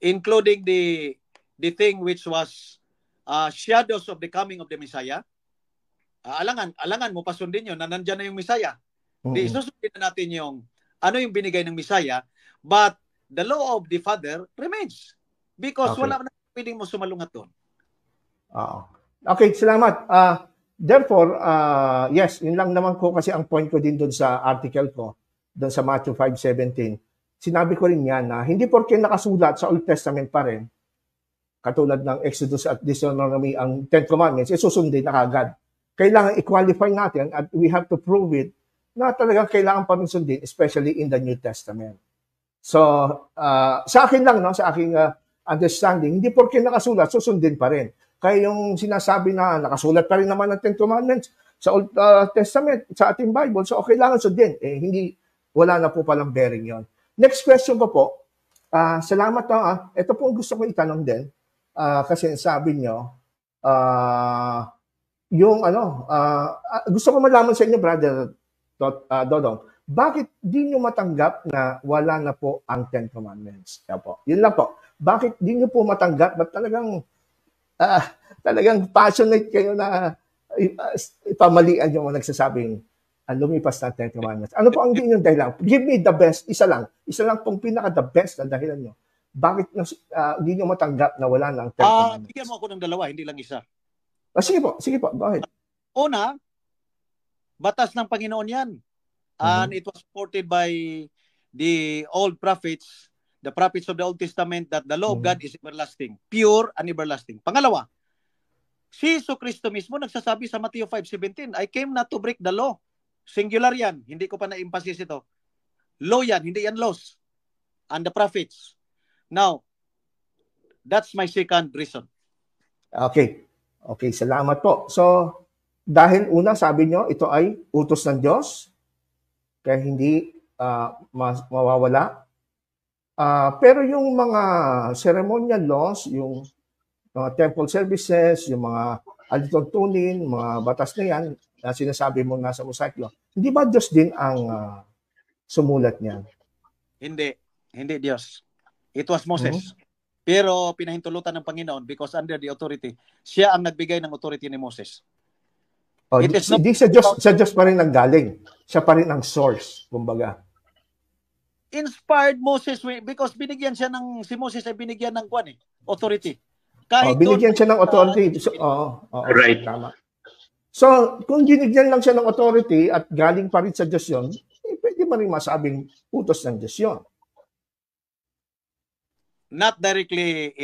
including the thing which was shadows of the coming of the Messiah, alangan mo pasundin yun na nandyan na yung Messiah. Di susundin na natin yung ano yung binigay ng Messiah, but the law of the Father remains because wala na pwedeng mo sumalungat doon. Okay, salamat. Therefore, yes, yun lang naman ko kasi ang point ko din doon sa article ko, doon sa Matthew 5:17. Sinabi ko rin yan na hindi porke nakasulat sa Old Testament pa rin, katulad ng Exodus at Deuteronomy, ang Ten Commandments, susundin na kagad. Kailangan i-qualify natin at we have to prove it na talagang kailangan pa rin sundin, especially in the New Testament. So, sa akin lang, no, sa aking understanding, hindi porke nakasulat, susundin pa rin. Kaya yung sinasabi na nakasulat pa rin naman ng Ten Commandments sa Old Testament, sa ating Bible, so kailangan sundin. Hindi, wala na po palang bearing yon. Next question ko po, salamat na. Ito po gusto ko itanong din, kasi sabi nyo, yung gusto ko malaman sa inyo, Brother Dodong, bakit di nyo matanggap na wala na po ang Ten Commandments? Yan po. Yun lang po. Bakit di nyo po matanggap? Ba't talagang passionate kayo na ipamalian yung nagsasabing lumipas na 10 Commandments. Ano po ang hindi yung dahilan? Give me the best. Isa lang pong pinaka-the best na dahilan nyo. Bakit hindi nyo matanggap na wala ng 10 Commandments? Bigyan mo ako ng dalawa, hindi lang isa. Sige po. Bakit? Una, batas ng Panginoon yan. And it was supported by the old prophets, the prophets of the Old Testament, that the law of God is everlasting, pure and everlasting. Pangalawa, si Jesucristo mismo nagsasabi sa Matthew 5:17, I came not to break the law. Singular yan. Hindi ko pa na-emphasis ito. Law yan, hindi yan laws. And the prophets. Now, that's my second reason. Okay, salamat po. So, dahil una, sabi nyo, ito ay utos ng Diyos, kaya hindi mawawala. Pero yung mga ceremonial laws, yung mga temple services, yung mga alituntunin, mga batas na yan, na sinasabi mo nasa Mosaic Law, hindi ba Diyos din ang sumulat niyan? Hindi Diyos. It was Moses. Pero pinahintulutan ng Panginoon because under the authority, siya ang nagbigay ng authority ni Moses. Hindi sa Diyos pa rin nanggaling. Siya pa rin ang source, kumbaga. Inspired Moses because binigyan siya si Moses ay binigyan ng authority. Binigyan siya ng authority. Right. Tama. So, kung binigyan lang siya ng authority at galing pa rin sa Diyos yun, pwede mo rin masabing utos ng Diyos yun. Not directly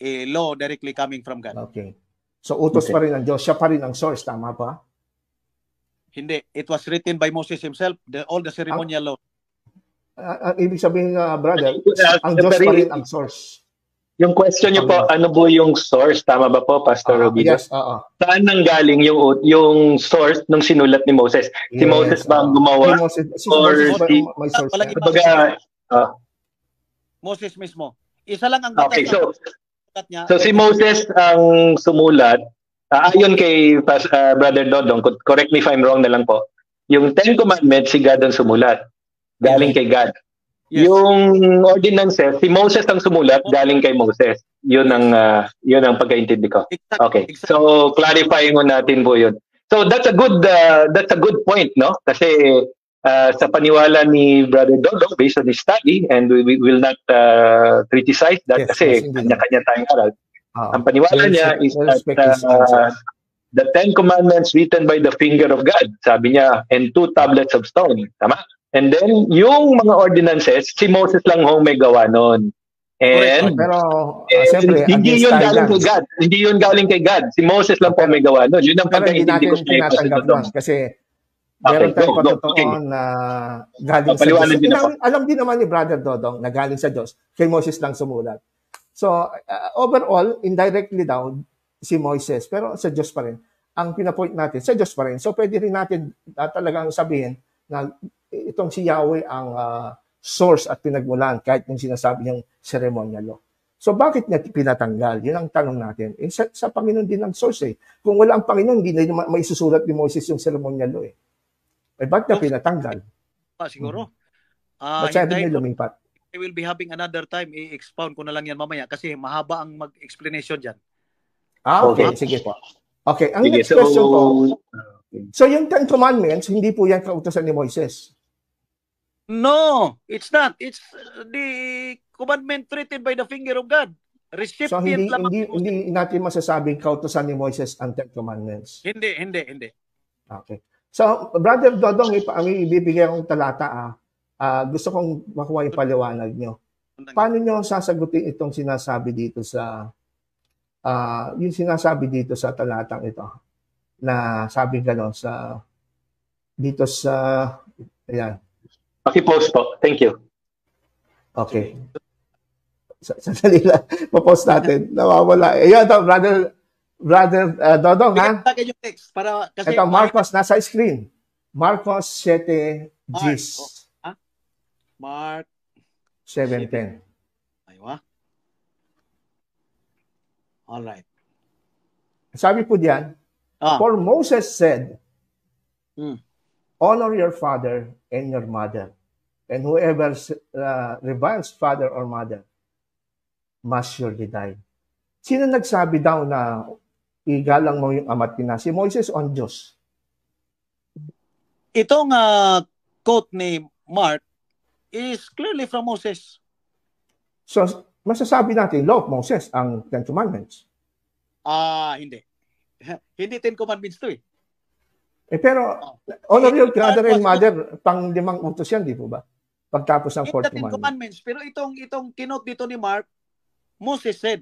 a law directly coming from God. Okay. So, utos pa rin ng Diyos. Siya pa rin ang source. Tama ba? Hindi. It was written by Moses himself, all the ceremonial law. Ibig sabihin, brother, ang Diyos pa rin ang source. Yung question niyo po, ano po yung source? Tama ba po, Pastor Robino? Yes, Saan nanggaling yung source nung sinulat ni Moses? Si Moses ba ang gumawa? Moses mismo. Isa lang ang batas. Okay, so si Moses ang sumulat. Ayon kay Brother Dodong, correct me if I'm wrong na lang po. Yung Ten Commandments, si God ang sumulat. Galing kay God. Yes. Yung ordinances, si Moses ang sumulat, galing kay Moses. Yun ang pagkaintindi ko. Okay. So clarifying mo natin po yun. So that's a good point, no? Kasi sa paniwala ni Brother Dodo, based on his study, and we will not criticize that, kasi kanya-kanya tayong aral. Ang paniwala niya is that the Ten Commandments written by the finger of God, sabi niya, and 2 tablets of stone. Tama? And then, yung mga ordinances, si Moses lang may gawa nun. And, siyempre, hindi yun galing kay God. Hindi yun galing kay God. Si Moses lang may gawa nun. Yun ang pagkaintindi ko sa kasi meron tayong patotoo na galing sa Diyos. Alam din naman ni Brother Dodong na galing sa Diyos, kay Moses lang sumulat. So, overall, indirectly daw, si Moses, pero sa Diyos pa rin. Ang pinapoint natin, sa Diyos pa rin. So, pwede rin natin talagang sabihin na itong si Yahweh ang source at pinagmulan kahit yung sinasabi niyang ceremonial law. So bakit niya pinatanggal? Yun ang tanong natin. Sa Panginoon din ang source eh. Kung wala ang Panginoon, hindi na maisusulat ni Moses yung ceremonial law eh. Ba't niya pinatanggal? pa siguro. Ba't sabi niyo lumipat? I will be having another time. I-expound ko na lang yan mamaya kasi mahaba ang mag-explanation dyan. Okay. Sige po. Okay, ang next question po. So yung Ten Commandments, hindi po yan kautusan ni Moises? No, it's not. It's the commandment written by the finger of God. Recipient so hindi natin masasabing kautusan ni Moises ang Ten Commandments? Hindi. Okay. So, Brother Dodong, ang ibibigay akong talata, gusto kong makuha yung paliwanag nyo. Paano nyo sasagutin itong sinasabi dito sa yung sinasabi dito sa talatang ito na sabi gano'n dito sa ayan. Paki-post po. Thank you. Okay. Sandali lang. Pa-post natin. Nawawala. Ayan ito, Brother Dodong, ha? Yung text para, kasi ito, Marcos, nasa screen. Marcos 7, Gis. Mark 7:10. Aywa. All right. Sabi po diyan, for Moses said, honor your father and your mother, and whoever reviles father or mother must surely die. Sino nagsabi daw na igalang mo yung ama't ina? Si Moses o ang Diyos? Itong quote ni Mark is clearly from Moses. So, masasabi natin, law of Moses, ang Ten Commandments. Hindi. Hindi Ten Commandments to eh. Pero, honor your father and mother, pang 5 utos yan, di po ba? Pagtapos ng 4th Commandments. Pero itong kinote dito ni Mark, Moses said,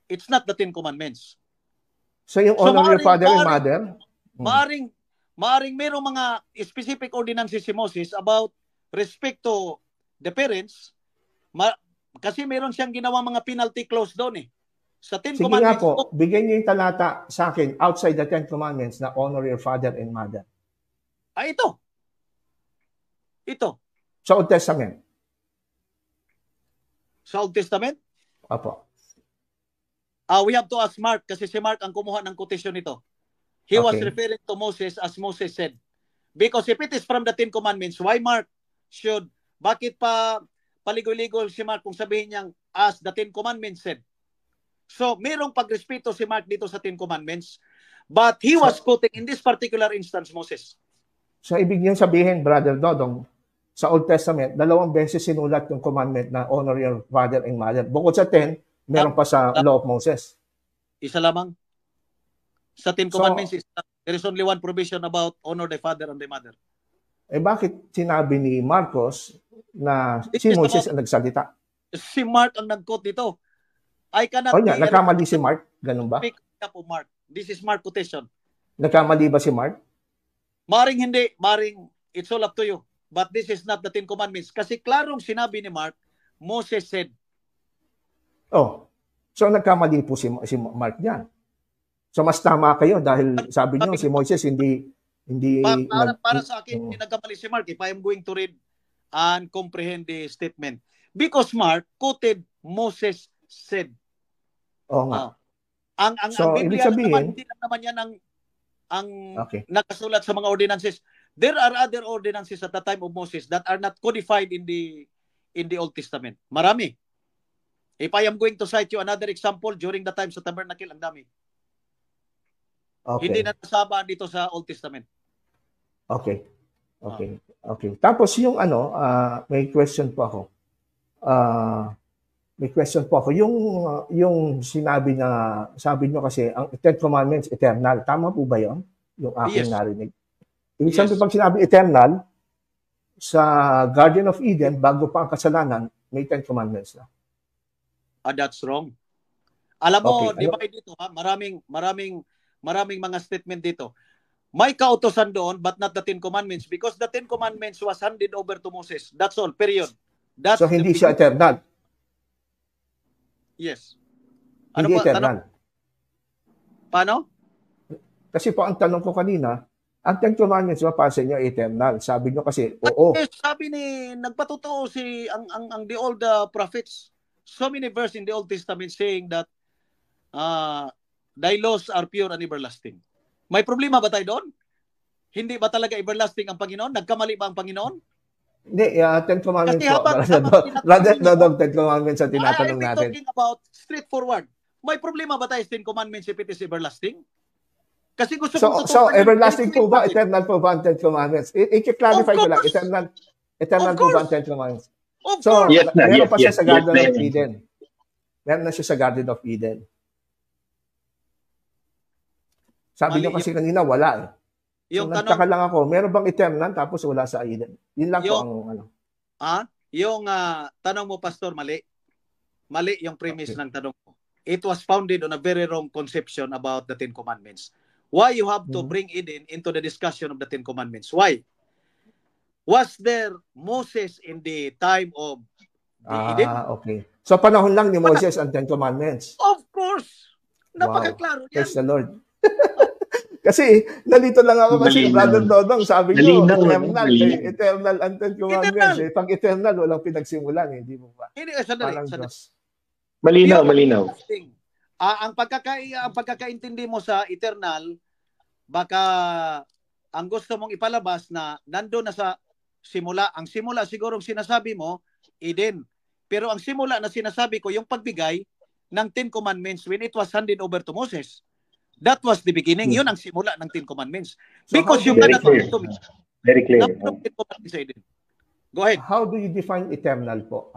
it's not the Ten Commandments. So, yung honor your father and mother? Maaring mayroong mga specific ordinances si Moses about respect to the parents, kasi meron siyang ginawa mga penalty clause doon eh. Sa Ten Commandments. Sige nga po, bigyan niyo yung talata sa akin outside the Ten Commandments na honor your father and mother. Ito. Sa Old Testament. Sa Old Testament? Apo. We have to ask Mark kasi si Mark ang kumuha ng quotation nito. He was referring to Moses as Moses said. Because if it is from the Ten Commandments, why Mark bakit pa paligoy-ligoy si Mark kung sabihin niyang as the Ten Commandments said? So, mayroong pagrespeto si Mark dito sa Ten Commandments, but he was quoting in this particular instance Moses. So, ibig niyong sabihin, Brother Dodong, sa Old Testament, 2 beses sinulat yung commandment na honor your father and mother. Bukod sa 10, meron pa sa Law of Moses. Isa lamang. Sa Ten Commandments, there is only one provision about honor the father and the mother. Bakit sinabi ni Marcos na si Moses ang nagsalita? Si Mark ang nag-quote dito. I cannot... nagkamali si Mark? Ganun ba? Mark. This is Mark quotation. Nagkamali ba si Mark? Maring hindi. Maring it's all up to you. But this is not the Ten Commandments. Kasi klarong sinabi ni Mark, Moses said. So nagkamali po si Mark niyan. So mas tama kayo dahil sabi niyo si Moses hindi para sa akin, hindi nagkamali si Mark if I am going to read and comprehend the statement. Because Mark quoted Moses said. Nga. Ang Biblia naman, hindi lang naman yan ang nakasulat sa mga ordinances. There are other ordinances at the time of Moses that are not codified in the Old Testament. Marami. If I am going to cite you another example, during the time sa Tabernacle, ang dami. Hindi na nasama dito sa Old Testament. Okay. Tapos yung may question po ako. Yung sabi nyo kasi, ang Ten Commandments, eternal. Tama po ba yun? Yung aking narinig. Ibig sabihin, pag sinabi eternal, sa Garden of Eden, bago pa ang kasalanan, may Ten Commandments na. That's wrong. Alam mo, di ba dito, maraming mga statement dito. May kautosan doon, but not the Ten Commandments, because the Ten Commandments was handed over to Moses. That's all, period. So hindi siya eternal? Yes. Hindi eternal. Paano? Kasi po ang tanong ko kanina, ang Ten Commandments ba para sa inyo eternal? Sabi nyo kasi, oo. Sabi nagpatotoo ang the old prophets. So many verses in the Old Testament saying that thy laws are pure and everlasting. May problema ba tayo doon? Hindi ba talaga everlasting ang Panginoon? Nagkamali ba ang Panginoon? Hindi, Ten Commandments Kasi po. Brother Dodong, Ten Commandments ang tinatanong natin. I'm talking about straightforward. May problema ba tayo sa Ten Commandments if it is everlasting? Kasi gusto kong So everlasting po ba? Eternal po ba ang Ten Commandments? I-clarify ko lang. Eternal po ba ang Ten Commandments? So, meron pa siya sa Garden of Eden. Meron na siya sa Garden of Eden. Sabi niyo kasi kanina, wala eh. So, nagtaka lang ako, meron bang eternal tapos wala sa Eden? Yun lang po ang ano. Yung tanong mo, Pastor, mali. Mali yung premise ng tanong mo. It was founded on a very wrong conception about the Ten Commandments. Why you have to bring Eden into the discussion of the Ten Commandments? Why? Was there Moses in the time of the Eden? Okay. So panahon lang ni Moses ang Ten Commandments? Of course. Napakaklaro yan. Praise the Lord. Kasi nalito lang ako kasi Brother Dodong, sabi ko, eternal ang Ten Commandments. Pag eternal, walang pinagsimulan. Hindi mo ba? Malinaw. Ang pagkakaintindi mo sa eternal, baka ang gusto mong ipalabas na nandoon na sa simula. Ang simula siguro sinasabi mo, Eden. Pero ang simula na sinasabi ko, yung pagbigay ng Ten Commandments when it was handed over to Moses. That was the beginning. Yun ang simula ng Ten Commandments. Because you cannot to me. Very clear. Go ahead. How do you define eternal po?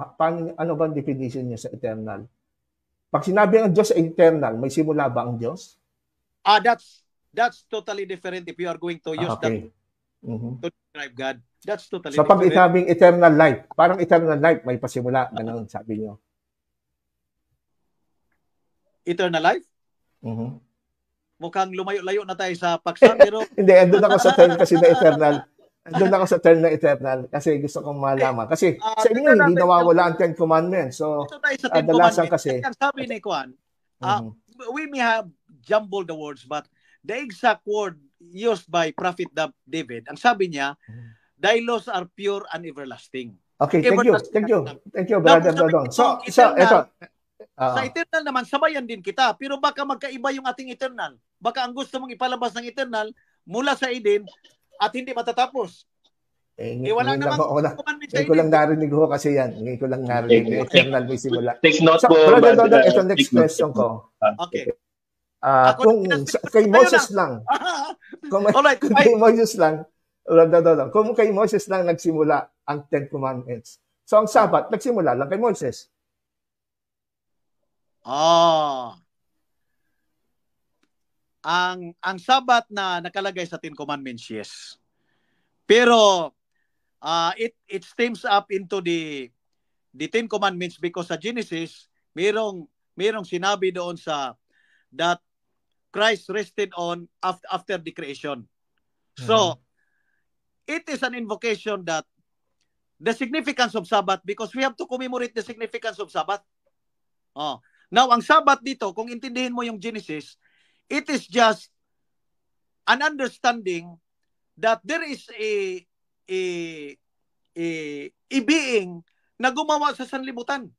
Ano ba ang definition niya sa eternal? Pag sinabi ang Diyos ay eternal, may simula ba ang Diyos? That's totally different if you are going to use that to describe God. That's totally different. So pag itabing eternal life, parang eternal life may pasimula, ganun sabi niyo. Eternal life? Mukhang lumayo-layo na tayo sa paksa, pero hindi, andun ako sa term kasi na eternal. Andun ako sa term na eternal kasi gusto kong malaman. Kasi sa inyo, hindi nawawala ang Ten Commandments. So, dalasan kasi. Sabi ni Kwan, we may have jumbled the words, but the exact word used by Prophet David, ang sabi niya, thy laws are pure and everlasting. Okay, thank you, Brother Dodong. So, ito. Sa eternal naman, sabayan din kita. Pero baka magkaiba yung ating eternal. Baka ang gusto mong ipalabas ng eternal mula sa Eden at hindi matatapos. Wala namang commandment sa Eden. Ngayon ko lang narinig ko kasi yan. Ngayon ko lang narinig. Eternal may simula. Take note po. Brother Dodong, ito next question ko. Okay. Kung kay Moses lang. Kung kay Moses lang, Brother Dodong, kung kay Moses lang nagsimula ang Ten Commandments. So ang Sabat, nagsimula lang kay Moses. Ang Sabat na nakalagay sa Ten Commandments, yes. Pero it stems up into the Ten Commandments because sa Genesis merong sinabi doon sa that Christ rested on after the creation. So it is an invocation that the significance of Sabbath, because we have to commemorate the significance of Sabbath. Now, ang Sabbath dito, kung intindihin mo yung Genesis, it is just an understanding that there is a being na gumawa sa sanlibutan.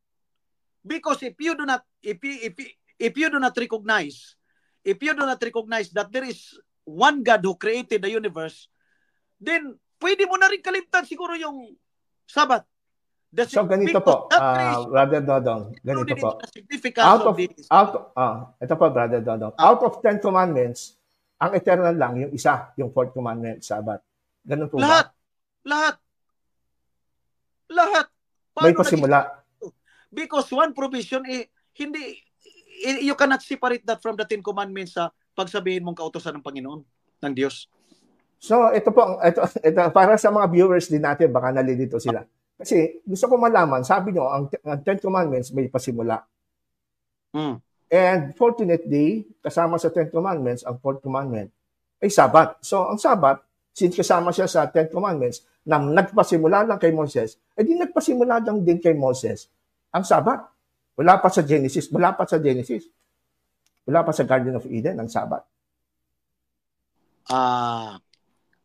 Because if you do not recognize that there is one God who created the universe, then pwede mo na rin kalimtan siguro yung Sabbath. So ganito po, Brother Dodong, ganito po. Ito po, Brother Dodong. Out of 10 commandments, ang eternal lang, yung isa, yung 4th commandment, Sabbath. Ganun po ba? Lahat. May pasimula. Because one provision, you cannot separate that from the 10 commandments sa pagsabihin mong kautosan ng Panginoon, ng Diyos. So ito po, ito para sa mga viewers din natin, baka nalilito sila. Kasi gusto ko malaman, sabi nyo, ang 10 Commandments may pasimula. And fortunately, kasama sa 10 Commandments, ang 4th Commandment ay Sabat. So ang Sabat, since kasama siya sa 10 Commandments, na nagpasimula lang kay Moses, di nagpasimula lang din kay Moses ang Sabat. Wala pa sa Genesis. Wala pa sa Garden of Eden ang Sabat.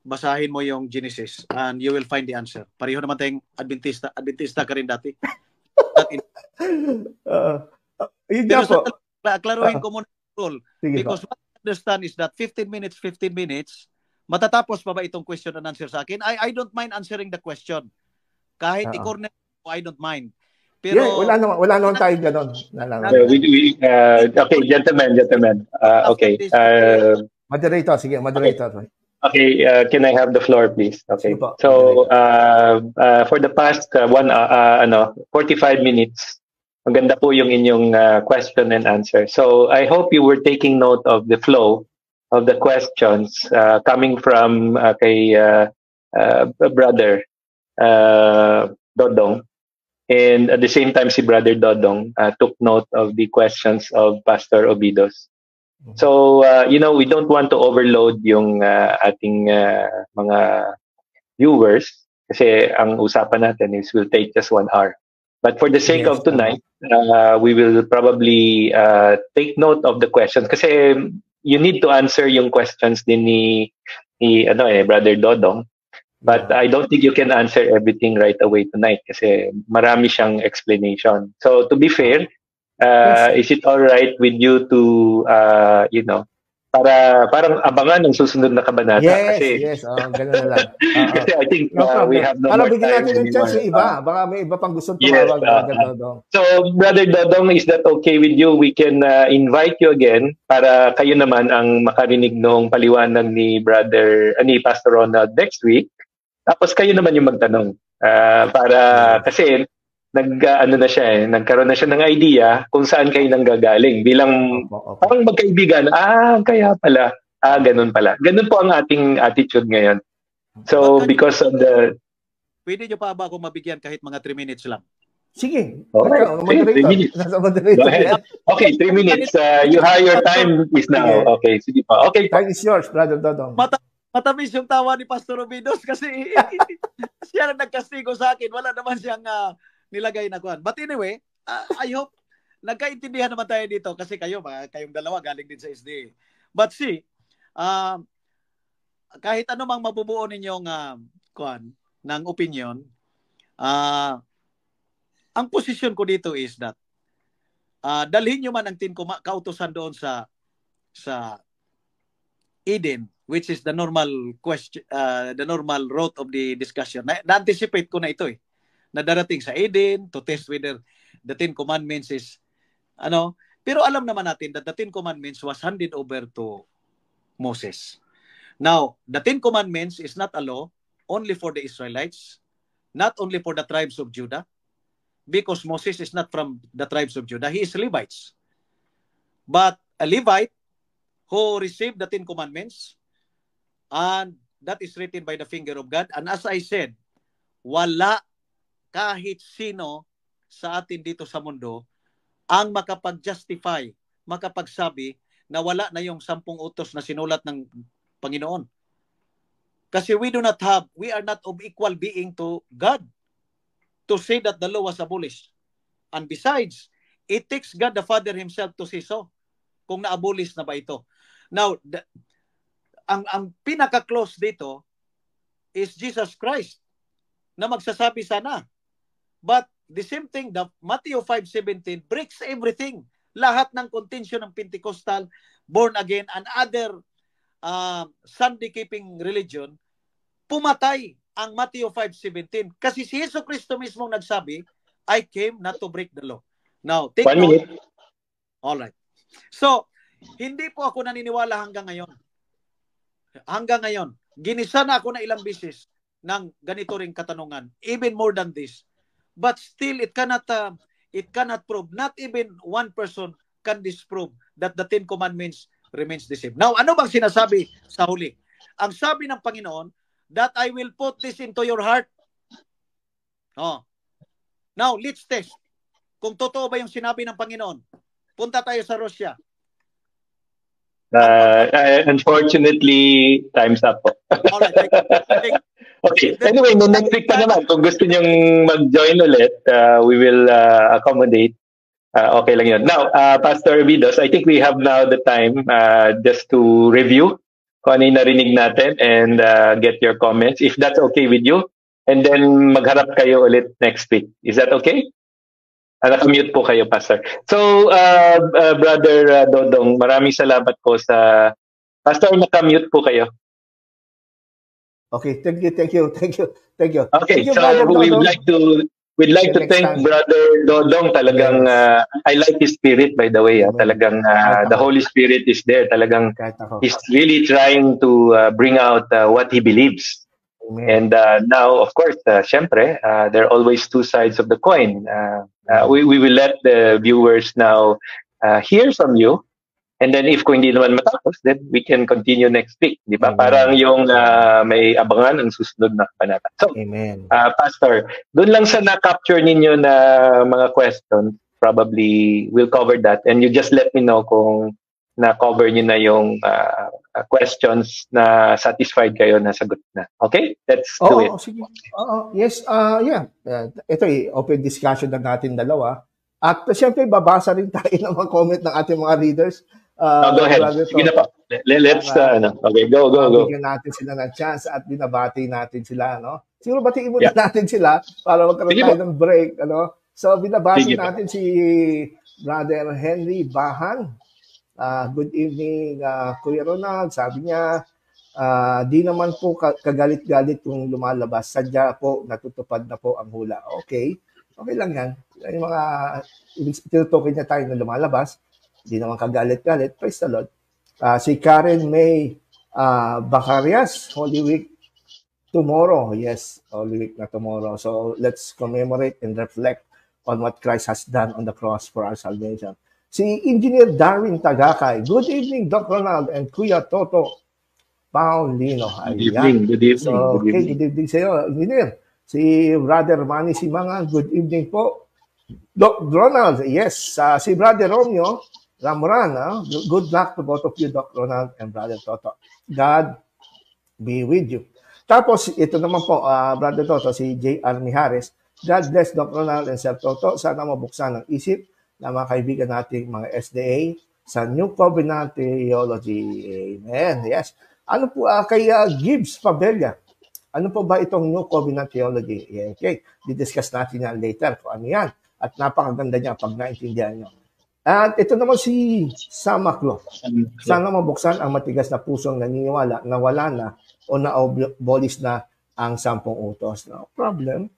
Basahin mo yung Genesis and you will find the answer. Pareho naman tayong Adventista ka rin dati. Pero klaruhin ko muna yung rule. Because what I understand is that 15 minutes, matatapos pa ba itong question and answer sa akin? I don't mind answering the question. Kahit Oo. i-corner ko, I don't mind. Pero wala naman tayo gano'n. Okay, gentlemen. Okay. Moderator, sige, moderator. Okay, can I have the floor, please? Okay. Sige po, So, for the past 45 minutes, maganda po yung inyong question and answer. So, I hope you were taking note of the flow of the questions coming from kay Brother Dodong. And at the same time, si Brother Dodong took note of the questions of Pastor Obidos. So, we don't want to overload yung ating mga viewers kasi ang usapan natin is will take just 1 hour. But for the sake of tonight, we will probably take note of the questions kasi you need to answer yung questions din ni Brother Dodong. But I don't think you can answer everything right away tonight kasi marami siyang explanation. So to be fair, is it all right with you to, parang abangan ng susunod na kabanata? Yes. Ganun na lang. Kasi I think we have no para more bigyan time natin ng chance anymore. yung iba. Baka may iba pang gusto tumawag. So, Brother Dodong, is that okay with you? We can invite you again para kayo naman ang makarinig ng paliwanag ni Pastor Ronald next week. Tapos kayo naman yung magtanong. Kasi nagkaroon na siya ng idea kung saan kayo nanggagaling bilang parang magkaibigan. Kaya pala. Ganun pala. Ganun po ang ating attitude ngayon. So, because of the... Pwede nyo pa ba ako mabigyan kahit mga 3 minutes lang? Sige. Alright. 3 minutes. Go ahead. Okay, 3 minutes. You have your time is now. Okay, sige pa. Okay. Time is yours, Brother Dodong. Matamis yung tawa ni Pastor Obidos kasi siya na nagkastigo sa akin. Wala naman siyang nilagay na kuhan. But anyway, I hope nagkaintindihan naman tayo dito kasi kayong dalawa galing din sa SDA. But see, kahit ano mang mabubuo ninyong kuhan ng opinion, ang posisyon ko dito is that dalhin nyo man ang kautusan doon sa Eden, which is the normal question, the normal route of the discussion. Na-anticipate ko na ito na darating sa Eden to test whether the 10 Commandments is pero alam naman natin that the 10 Commandments was handed over to Moses. Now, the 10 Commandments is not a law only for the Israelites, not only for the tribes of Judah, because Moses is not from the tribes of Judah. He is Levites. But a Levite who received the 10 Commandments, and that is written by the finger of God. And as I said, wala kahit sino sa atin dito sa mundo ang makapag-justify, makapagsabi na wala na yung 10 utos na sinulat ng Panginoon. Kasi we are not of equal being to God to say that the law was abolished. And besides, it takes God the Father Himself to say so kung na-abolish na ba ito. Now, ang pinaka-close dito is Jesus Christ na magsasabi sana. But the same thing, the Matthew 5:17 breaks everything. Lahat ng contention ng Pentecostal, born again, and other Sunday-keeping religion, pumatay ang Matthew 5:17. Kasi si Yesu Cristo mismo nagsabi, I came not to break the law. Now, take 1 minute. Alright. So, hindi po ako naniniwala hanggang ngayon. Hanggang ngayon, ginisa na ako na ilang bisis ng ganito ring katanungan, even more than this. But still, it cannot prove, not even one person can disprove that the 10 Commandments remains the same. Now, ano bang sinasabi sa huli? Ang sabi ng Panginoon, that I will put this into your heart. Now, let's test. Kung totoo ba yung sinabi ng Panginoon? Punta tayo sa Russia. Unfortunately, time's up po. Alright, okay. Anyway, next week pa naman. Kung gusto nyong mag-join ulit, we will accommodate. Okay lang yun. Now, Pastor Obidos, I think we have now the time just to review kung ano yung narinig natin and get your comments, if that's okay with you. And then magharap kayo ulit next week. Is that okay? Naka-mute po kayo, Pastor. So, Brother Dodong, maraming salamat po sa... Pastor, naka-mute po kayo. Okay, thank you. Okay, Thank you, so Brother Dodong. we'd like to thank time. Brother Dodong. Talagang I like his spirit, by the way. Talagang the Holy Spirit is there. Talagang he's really trying to bring out what he believes. Amen. And now, of course, syempre, there are always two sides of the coin. We will let the viewers now hear from you. And then if kung hindi naman matapos, then we can continue next week. Di ba? Parang yung may abangan ang susunod na panata. So, Amen. Pastor, doon lang sa na-capture ninyo na mga questions, probably we'll cover that. And you just let me know kung na-cover nyo na yung questions na satisfied kayo na sagot na. Okay? Let's do it. Sige. Yes, yeah. Ito open discussion na natin dalawa. At siyempre, babasa rin tayo ng mga comment ng ating mga readers. Go ahead. Sige na po. Let's, okay, go. Bigyan natin sila ng chance at binabati natin sila, no? Siguro batiin muna natin sila para magkaroon tayo ng break, ano? So, binabati natin si Brother Henry Bahan. Good evening, Kuya Ronald. Sabi niya, di naman po kagalit-galit kung lumalabas. Sadya po, natutupad na po ang hula. Okay lang yan. Yung mga tinutukoy niya tayo na lumalabas, di naman kagalit-galit. Praise the Lord. Si Karen May Bacarias, Holy Week tomorrow. Yes, Holy Week na tomorrow. So let's commemorate and reflect on what Christ has done on the cross for our salvation. Si Engineer Darwin Tagakay. Good evening, Doc Ronald and Kuya Toto Paulino. Good evening. So, okay, good evening sa iyo, Engineer. Si Brother Manny Simangan, good evening po. Doc Ronald, yes. Si Brother Romeo Ramoran, good luck to both of you, Doc Ronald and Brother Toto. God be with you. Tapos, ito naman po, Brother Toto, si J.R. Mijares. God bless Doc Ronald and Sir Toto. Sana mabuksan ang isip na mga kaibigan nating mga SDA sa New Covenant Theology. Amen. Yes. Ano po, kay Gibbs Fabella, ano po ba itong New Covenant Theology? Okay. Didiscuss natin yan later kung ano yan. At napakaganda niya pag naintindihan nyo. At ito naman si Samaklo. Sana mabuksan ang matigas na pusong naniniwala na wala na o na-abolish na ang 10 utos. No problem.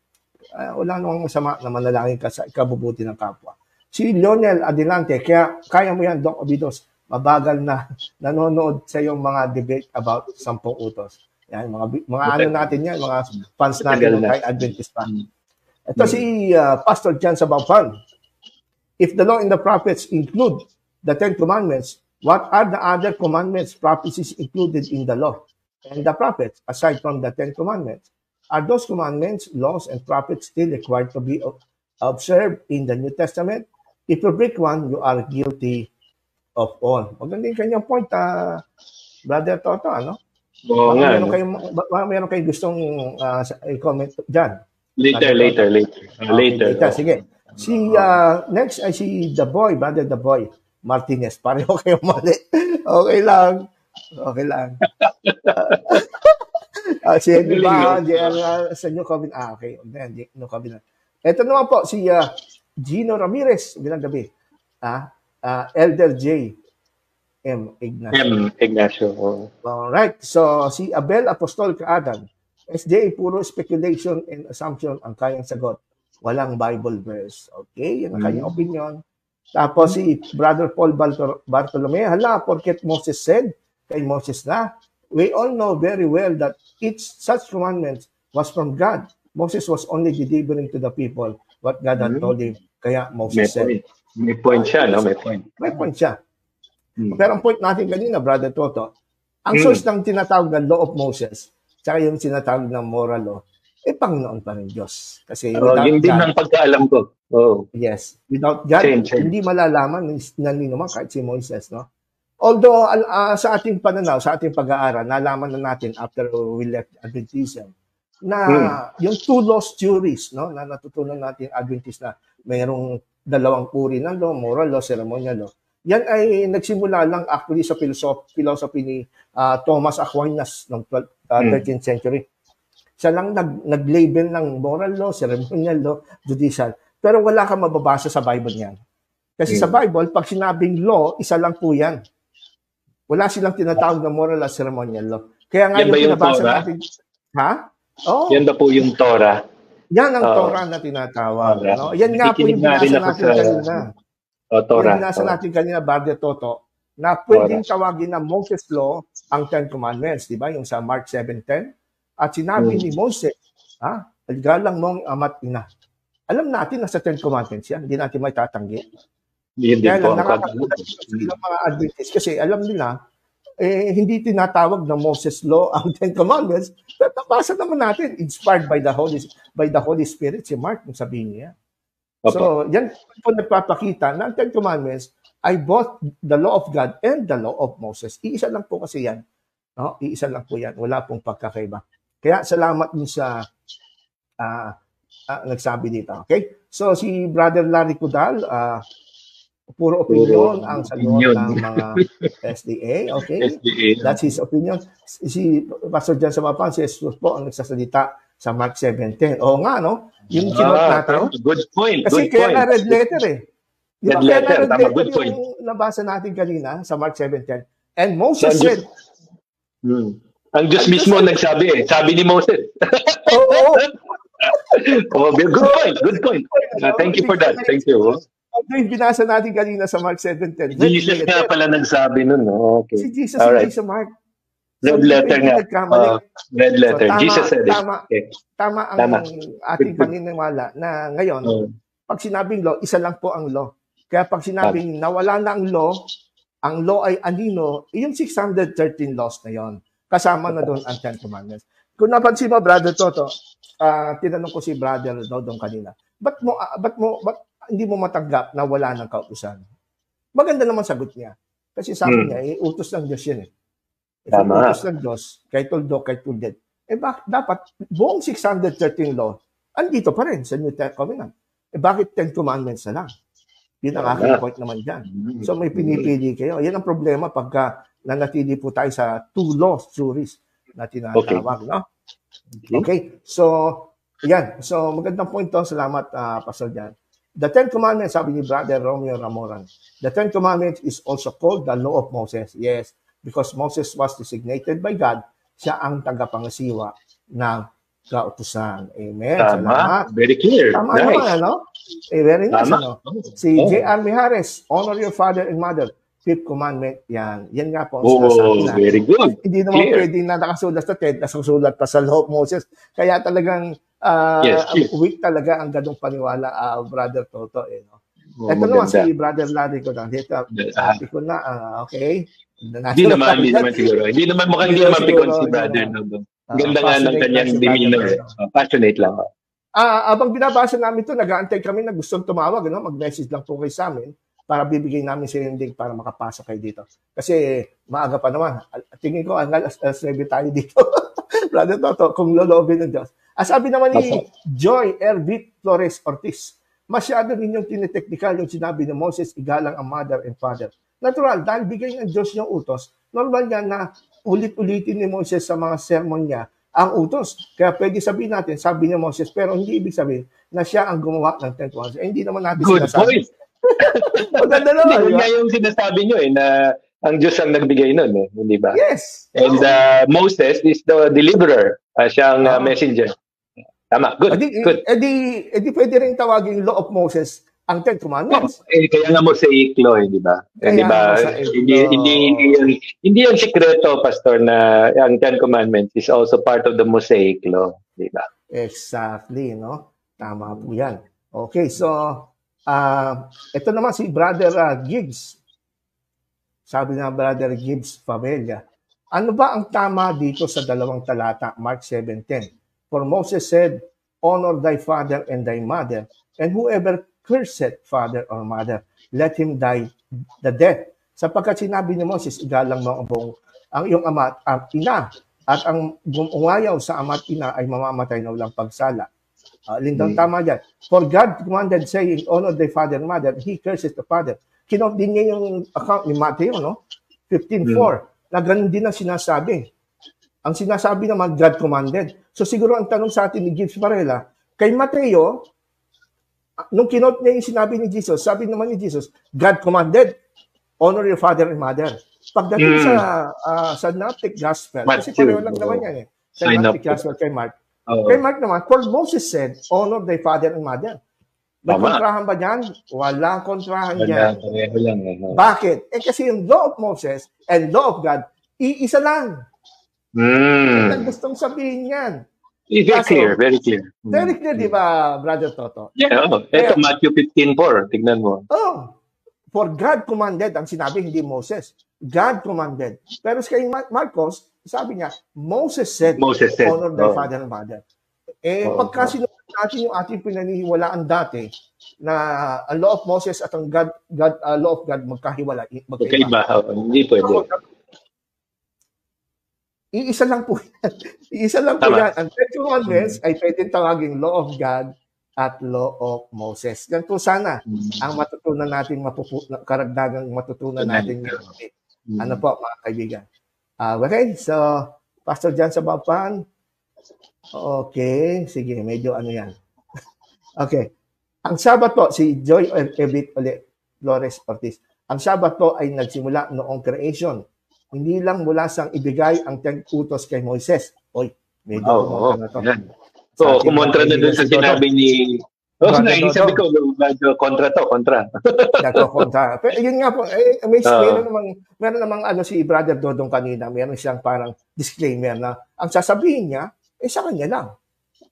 Wala namang masama na manalangin ka sa ikabubuti ng kapwa. Si Lionel Adelante, kaya mo yan, Doc Obidos, mabagal na nanonood sa yung mga debate about 10 utos. Yan, mga ano natin yan, mga fans natin ng kay Adventist pa. Ito si Pastor John Sabampan. If the law and the prophets include the 10 commandments, what are the other commandments, prophecies included in the law and the prophets, aside from the 10 commandments? Are those commandments, laws, and prophets still required to be observed in the New Testament? If you break one, you are guilty of all. Maganda yung kanyang point, Brother Toto, ano? Meron kayong gustong i-comment dyan? Later. Sige. Next ay si The Boy, Brother The Boy Martinez. Pareho kayo mali. Okay lang. Si Diba, sa New Covenant. Okay. New Covenant. Ito naman po, si Gino Ramirez. Bilang gabi. Elder J. M. Ignacio. Alright. So, si Abel Apostol Kaadan. SDA, puro speculation and assumption ang kayang sagot. Walang Bible verse. Okay? Yan ang kanyang opinion. Tapos si Brother Paul Bartolome, porket Moses said, kay Moses na, we all know very well that each such commandment was from God. Moses was only delivering to the people what God had told him. Kaya Moses said. May point siya, no? May point siya. Pero ang point natin kanina, Brother Toto, ang source ng tinatawag na Law of Moses, tsaka yung tinatawag ng moral law, Panginoon pa rin Diyos. Kasi yun din ang pagkaalam ko. Yes. Without God, hindi malalaman ng ninuman kahit si Moises, no? Although, sa ating pananaw, sa ating pag-aaral, nalaman na natin after we left Adventism, na yung two lost theories, no, na natutunan natin Adventist na mayroong dalawang uri ng law, moral law, ceremonial law. Yan ay nagsimula lang actually sa philosophy ni Thomas Aquinas ng 13th century. Siya lang nag-label ng moral law, ceremonial law, judicial. Pero wala kang mababasa sa Bible niyan. Kasi sa Bible, pag sinabing law, isa lang po yan. Wala silang tinatawag na moral at ceremonial law. Kaya nga yung pinabasa natin, Ha? Oh. Yan ba po yung Torah? Yan ang Torah na tinatawag. No? Yan nga po yung binasa natin kanina. Torah. Yung binasa natin kanina, Brother Toto, na pwedeng tawagin na Moses Law ang Ten Commandments, di ba? Yung sa Mark 7:10. At sinabi ni Moses, galang mong ama't ina. Alam natin na sa Ten Commandments yan, hindi natin may tatanggi. Kaya lang nakakagulat sa mga Adventists kasi alam nila, hindi tinatawag na Moses Law ang Ten Commandments. Basa naman natin, inspired by the Holy Spirit, si Mark, kung sabihin niya. Okay. So, yan po nagpapakita na ang Ten Commandments ay both the law of God and the law of Moses. Iisa lang po kasi yan. No? Iisa lang po yan. Wala pong pagkakaiba. Kaya salamat din sa nagsabi dito. Okay? So, si Brother Larry Cudal, puro opinion ang sagot ng mga SDA. Okay? SDA. That's his opinion. Si Pastor John Samapan, si Jesus po ang nagsasalita sa Mark 7:10. Oo nga, no? Yung kinot natin. Good point. Kasi good kaya point. na red letter eh. Di ba? Red letter, kaya na red letter good point. yung nabasa natin kanina sa Mark 7:10. And Moses said, ang Diyos mismo nagsabi eh. Sabi ni Moses. Oo. Good point. Thank you for that. Thank you. Yung binasa natin kanina sa Mark 7:10. Jesus nga pala nagsabi nun. Okay. Si Jesus hindi sa Mark. Red letter nga. Red letter. So, Jesus said it. Tama ang ating paniniwala na ngayon, pag sinabing law, isa lang po ang law. Kaya pag sinabing nawala na ang law ay anino, yung 613 laws na yon. Kasama na doon ang 10 Commandments. Kung napansin mo, Brother Toto, tinanong ko si Brother Dodong kanina, ba't hindi mo matanggap na wala ng kautusan? Maganda naman sagot niya. Kasi sabi niya, utos ng Diyos yan eh. Tama. Utos ng Diyos, kay Toldo, kay Tulded. Dapat buong 613 law, andito pa rin sa New Covenant. Bakit 10 Commandments na lang? Yun ang aking point naman dyan. So may pinipili kayo. Yan ang problema pagka nanatili po tayo sa two laws juries na tinatawag. No? Okay. So, yan. So, magandang point to. Salamat, Pastor Jan. The Ten Commandments, sabi ni Brother Romeo Ramoran, the Ten Commandments is also called the Law of Moses. Yes, because Moses was designated by God. Siya ang tagapangasiwa ng kautusan. Amen. Tama. Salamat. Very clear. Tama nice. naman, ano? Very nice, Tama. ano? Si J.R. Mijares, honor your father and mother. Fifth commandment, yan. Yan nga po. Very good. Hindi naman pwede na nakasulat sa TED, nakasulat pa sa Law of Moses. Kaya talagang weak talaga ang ganong paniwala, Brother Toto. No? Ito naman si Brother Larry ko lang. Dito, ko na, okay. Hindi naman siguro. Hindi naman pikon si Brother. Ganda nga ng kanyang demeanor. Passionate lang. Abang binabasa namin ito, nag-aantay kami na gustong tumawag. No? Mag-message lang po kayo sa amin para bibigay namin sa link para makapasok kayo dito. Kasi maaga pa naman. Tingin ko, alas 9 tayo dito. Brother Toto, kung lolobin ng Diyos. Sabi naman ni Joy Ervit Flores Ortiz, masyado ninyong tiniteknikal yung sinabi ni Moses, igalang ang mother and father. Natural, dahil bigay ng Diyos yung utos, normal yan na ulit-ulitin ni Moses sa mga sermon niya ang utos. Kaya pwede sabihin natin, sabi ni Moses, pero hindi ibig sabihin na siya ang gumawa ng 10 commandments. Hindi naman natin good sinasabi. Point. Maganda naman. Hindi nga yung sinasabi nyo na ang Diyos ang nagbigay nun, hindi ba? Yes. And Moses is the deliverer. Siya ang messenger. Tama. Good. Good. Edi pwede rin tawagin Law of Moses ang 10 Commandments. Kaya nga Mosaic Law, di ba? Di ba? Hindi yan sikreto, Pastor, na ang 10 Commandments is also part of the Mosaic Law, di ba? Exactly, no? Tama po yan. Okay, so ito naman si Brother Gibbs. Sabi na Brother Gibbs Familia, ano ba ang tama dito sa dalawang talata, Mark 7:10? For Moses said, honor thy father and thy mother, and whoever cursed father or mother, let him die the death. Sapagkat sinabi ni Moses, igalang mo ang iyong ama at ina, at ang umayaw sa ama at ina ay mamamatay na walang pagsala. Lindang tama dyan. For God commanded saying, honor thy father and mother, he curses the father. Kinot din niya yung account ni Matthew, no? 15:4, na ganun din ang sinasabi. Ang sinasabi naman, God commanded. So siguro ang tanong sa atin ni Gibbs Varela, kay Mateo, nung kinot niya yung sinabi ni Jesus, sabi naman ni Jesus, God commanded, honor your father and mother. Pagdating sa Synoptic Gospel, kasi pareho lang naman yan eh. Kay Sign Mark, up. kay Joshua, kay Mark. Oo. Kay Mark naman, for Moses said, honor thy father and mother. May Tama. kontrahan ba dyan? Walang kontrahan Wala, dyan. pareho lang. Bakit? Kasi yung law of Moses and law of God, iisa lang. Yan ang gustong sabihin yan. Very clear, very clear. Very clear, di ba, Brother Toto? Yeah, ito Matthew 15:4, tignan mo. For God commanded, ang sinabi, hindi Moses. God commanded. Pero kay Marcos, sabi niya, Moses said, honor thy father and mother. Pagka sinunod natin yung ating pinaniniwalaan dati, na ang law of Moses at ang law of God magkaiba. Hindi pwede. Iisa lang po yan. Iisa lang po yan. Ang 10 commandments ay pwedeng tawaging law of God at law of Moses. Yan po sana ang matutunan natin, karagdagang matutunan natin. Ano po, mga kaibigan? Okay, so, Pastor John Sabapan. Okay, sige, medyo ano yan. Okay. Ang Sabat po, si Joy Evit Flores Ortiz. Ang Sabat po ay nagsimula noong creation. Hindi lang mula sang ibigay ang 10 utos kay Moises. Oy, medyo kumontra na to. So, kumontra na dun sa sinabi ni... sabi ko, medyo kontra. Pero yun nga po, meron namang ano si Brother Dodong kanina, meron siyang parang disclaimer na ang sasabihin niya, sa kanya lang.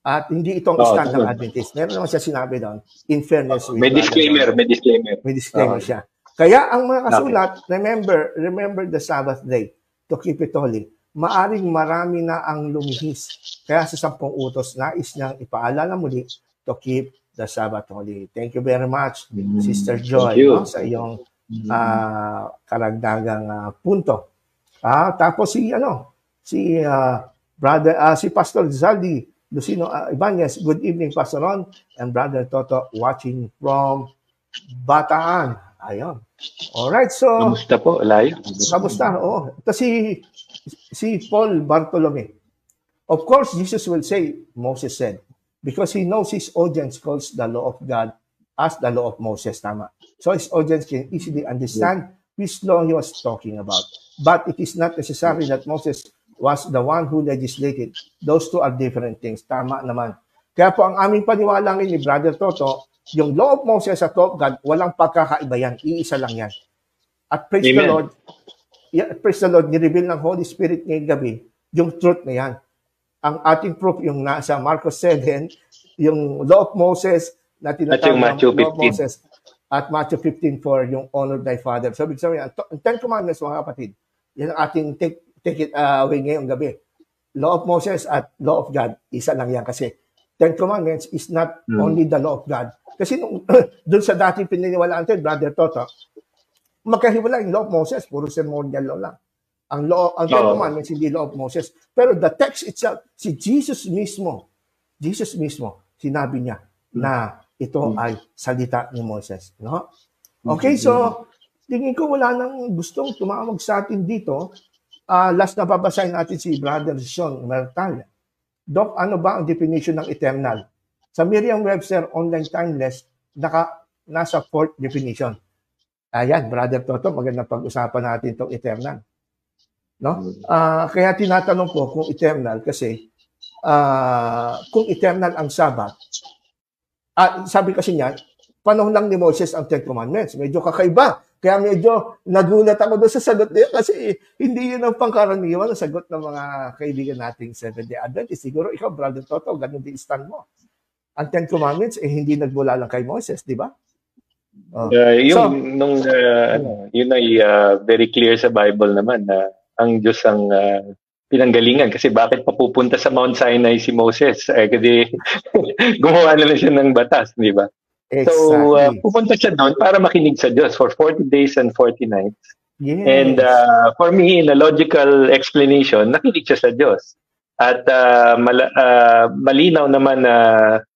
At hindi itong stand ng Adventist. Meron naman siya sinabi doon, in fairness. May disclaimer. May disclaimer siya. Kaya ang mga kasulat, remember the Sabbath day to keep it holy. Maaring marami na ang lumihis. Kaya sa 10 utos, nais niyang ipaalala muli to keep the Sabbath holy. Thank you very much, Sister Joy, sa iyong karagdagang punto. Tapos si Pastor Zaldi Lucino Ibanez, good evening, Pastor Ron and Brother Toto, watching from Bataan. Ayun. Alright, so... Kamusta po? Layo. Kamusta? Ito si Paul Bartolome. Of course, Jesus will say, Moses said, because he knows his audience calls the law of God as the law of Moses. Tama. So his audience can easily understand which law he was talking about. But it is not necessary that Moses was the one who legislated. Those two are different things. Tama naman. Kaya po ang aming paniwala ngayon ni Brother Toto, yung law of Moses at law of God, walang pagkakaiba yan. Iisa lang yan. At praise the Lord, ni-reveal ng Holy Spirit ngayong gabi, yung truth na yan. Ang ating proof, yung nasa Marcos 7, yung law of Moses, na tinatawag ng law of Moses, at Matthew 15:4, yung honor thy father. So, ibig sabihin, ang 10 commandments, mga kapatid, yan ang ating take it away ngayong gabi. Law of Moses at law of God, isa lang yan kasi 10 commandments is not only the law of God. Kasi doon sa dating pininiwalaan natin, Brother Toto, magkahiwala yung law of Moses, puro ceremonial law lang. Ang 10 commandments, hindi law of Moses. Pero the text itself, si Jesus mismo, sinabi niya na ito ay salita ni Moses. No? Okay, so, tingin ko wala nang gustong tumawag sa atin dito. Last na babasahin natin si Brother Sean Mertal. Doc, ano ba ang definition ng eternal? Sa Merriam-Webster Online Timeless, nasa 4th definition. Ayan, Brother Toto, magandang pag-usapan natin itong eternal. No? Kaya tinatanong ko kung eternal kasi kung eternal ang Sabbath, sabi kasi niya, panahon lang ni Moses ang 10 Commandments. Medyo kakaiba. Kaya medyo nagulat ako doon sa sagot niya kasi hindi yun ang pangkaraniwan ang sagot ng mga kaibigan nating Seventh-day Adventist. Siguro ikaw, Brother Toto, ganun din stand mo. Ang 10 Commandments, hindi nagmula lang kay Moses, di ba? Yun ay very clear sa Bible naman na ang Diyos ang pinanggalingan. Kasi bakit papupunta sa Mount Sinai si Moses? Kasi gumawa na lang siya ng batas, di ba? Exactly. So, pupunta siya doon para makinig sa Diyos for 40 days and 40 nights. Yes. And for me, in a logical explanation, nakinig siya sa Diyos. At malinaw naman na,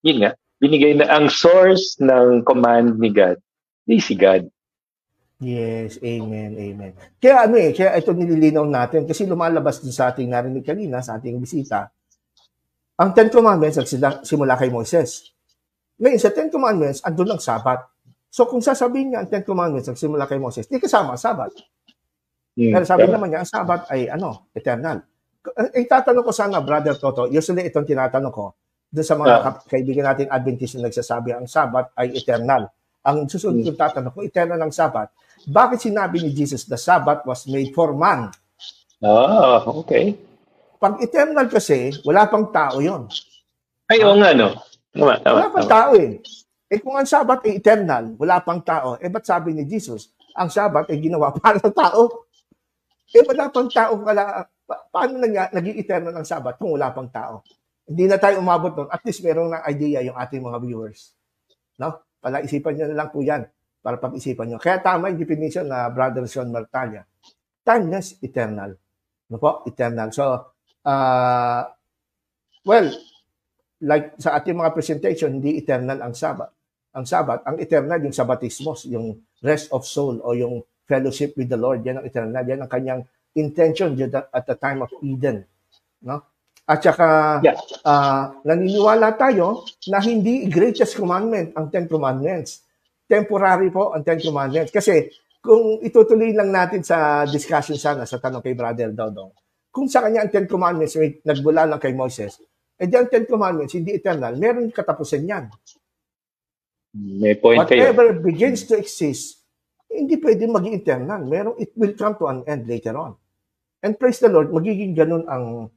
yun nga, binigay na ang source ng command ni God, di si God. Yes, amen, amen. Kaya kaya ito nililinaw natin kasi lumalabas din sa ating narinig kanina, sa ating bisita, ang 10 Commandments simula kay Moses. Ngayon, sa 10 Commandments, andun ang Sabat. So, kung sasabihin niya ang 10 Commandments nagsimula kay Moses, di kasama ang Sabat. Pero sabi naman niya, ang Sabat ay eternal. Tatanong ko sana, Brother Toto, usually itong tinatanong ko, doon sa mga kaibigan natin Adventist na nagsasabi ang Sabat ay eternal. Ang susunod kong tatanong, kung eternal ang Sabat, bakit sinabi ni Jesus, the Sabat was made for man? Okay. Pag eternal kasi, wala pang tao yon. Ay, oo nga, no? Wala pang tao eh. Kung ang Sabat ay eternal, wala pang tao, ba't sabi ni Jesus, ang Sabat ay ginawa para sa tao? Wala pang tao, paano naging eternal ang Sabat kung wala pang tao? Hindi na tayo umabot doon. At least merong ng idea yung ating mga viewers. No? Pala-isipan nyo na lang po yan para pag-isipan nyo. Kaya tama yung definition na Brother Sean Martanya. Timeless, eternal. No po? Eternal. So, well, like sa ating mga presentation, hindi eternal ang Sabat. Ang eternal, yung Sabatismos, yung rest of soul o yung fellowship with the Lord. Yan ang eternal. Yan ang kanyang intention at the time of Eden. No? At saka, naniniwala tayo na hindi greatest commandment ang Ten Commandments. Temporary po ang Ten Commandments. Kasi, kung itutuloy lang natin sa discussion sana, sa tanong kay Brother Dodong, kung sa kanya ang Ten Commandments, may nagbula lang kay Moses, di ang Ten Commandments, hindi eternal, meron katapusan yan. May point Whatever begins to exist, hindi pwede maging eternal. It will come to an end later on. And praise the Lord, magiging ganun ang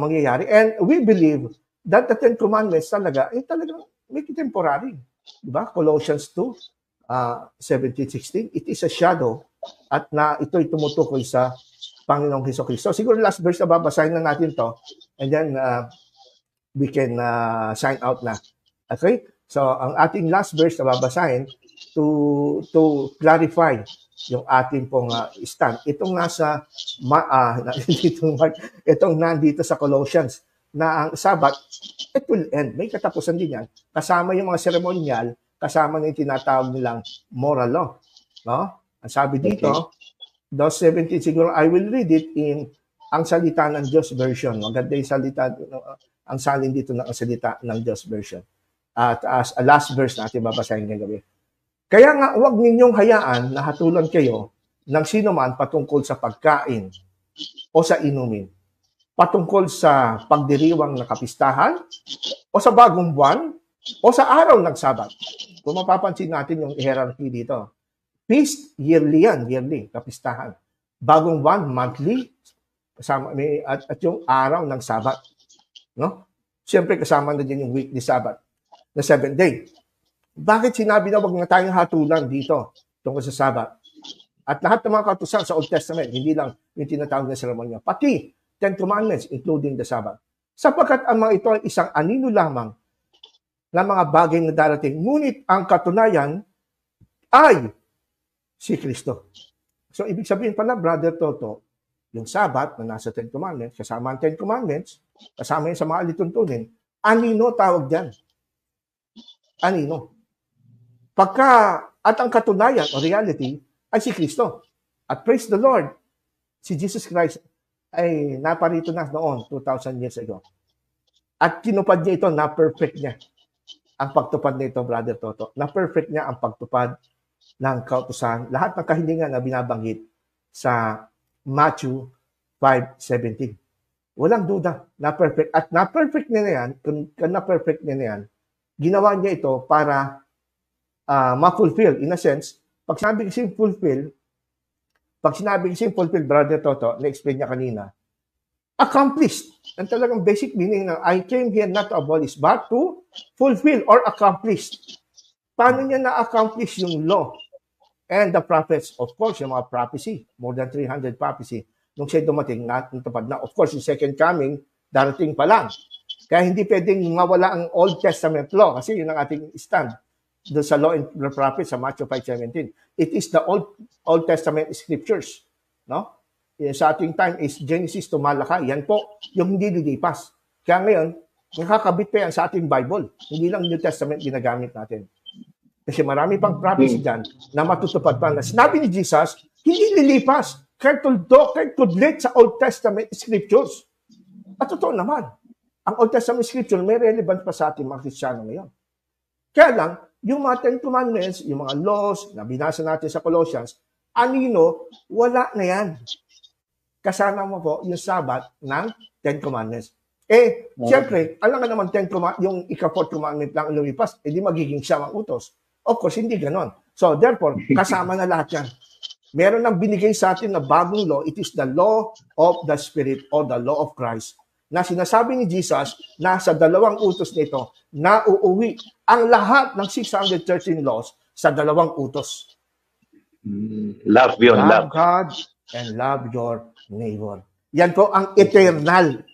mangyayari. And we believe that the Ten Commandments talaga make it temporary. Diba? Colossians 2, 17-16, it is a shadow at na ito'y tumutukoy sa Panginoong Hesus-Kristo. Siguro last verse na babasahin na natin to and then we can sign out na. Okay? So, ang ating last verse na babasahin to clarify yung ating pong stand. Itong nandito sa Colossians na ang Sabat, it will end. May katapusan din yan. Kasama yung mga ceremonial, kasama na yung tinatawag nilang moral law. No? Ang sabi dito, verse 17, siguro I will read it in ang salita ng Diyos version. Maganda yung salita, ang salin dito ng salita ng Diyos version. At as a last verse natin babasahin ngayong gabi. Kaya nga, huwag ninyong hayaan na hatulan kayo ng sino man patungkol sa pagkain o sa inumin, patungkol sa pagdiriwang na kapistahan o sa bagong buwan o sa araw ng Sabat. Kung mapapansin natin yung hierarchy dito. Feast, yearly yan, yearly, kapistahan. Bagong buwan, monthly, kasama, at yung araw ng Sabat. No? Siyempre, kasama na din yung weekly Sabat na 7th day. Bakit sinabi na wag na tayong hatulan dito tungkol sa Sabat? At lahat ng mga kautusan sa Old Testament, hindi lang yung tinatawag na seremonya, pati Ten Commandments, including the Sabat. Sapagkat ang mga ito ay isang anino lamang na mga bagay na darating. Ngunit ang katunayan ay si Kristo. So, ibig sabihin pala, Brother Toto, yung Sabat na nasa Ten Commandments, kasama ang Ten Commandments, kasama yun sa mga alituntunin, anino tawag dyan? Anino? At ang katunayan o reality ay si Kristo. At praise the Lord, si Jesus Christ ay naparito na noon, 2,000 years ago. At tinupad niya ito, na-perfect niya ang pagtupad nito, Brother Toto. Na-perfect niya ang pagtupad ng kautusan, lahat ng kahilingan na binabanggit sa Matthew 5:17. Walang duda, na-perfect. At na-perfect niya na yan, kung na-perfect niya na yan, ginawa niya ito para ma-fulfill. In a sense, pag sinabi kasing fulfill, Brother Toto, na-explain niya kanina, accomplished. Ang talagang basic meaning ng I came here not to abolish, but to fulfill or accomplish. Paano niya na-accomplish yung law and the prophets? Of course, yung mga prophecy, more than 300 prophecy, nung siya dumating, natupad na. Of course, yung second coming, darating pa lang. Kaya hindi pwedeng mawala ang Old Testament law kasi yun ang ating stand doon sa Law and the Prophets sa Matthew 5:17. It is the Old Testament scriptures. No? Sa ating time is Genesis to Malachi. Yan po yung hindi lilipas. Kaya ngayon, nakakabit pa yan sa ating Bible. Hindi lang New Testament ginagamit natin. Kasi marami pang prophecy dyan na matutupad pa. Na sinabi ni Jesus, hindi lilipas. Kahit tudlit sa Old Testament scriptures. At totoo naman. Ang Old Testament scripture may relevant pa sa ating mga Kristiyano ngayon. Kaya lang, yung mga Ten Commandments, yung mga laws na binasa natin sa Colossians, anino, wala na yan. kasama mo po yung Sabbath ng Ten Commandments. Siyempre, alam nga naman yung ika-4th commandment lang lumipas, di magiging siya ang utos. Of course, hindi ganon. So, therefore, kasama na lahat yan. Meron nang binigay sa atin na bagong law. It is the law of the Spirit or the law of Christ na sinasabi ni Jesus na sa 2 utos nito na uuwi ang lahat ng 613 laws sa 2 utos. Love yun. Love God and love your neighbor. Yan po ang eternal,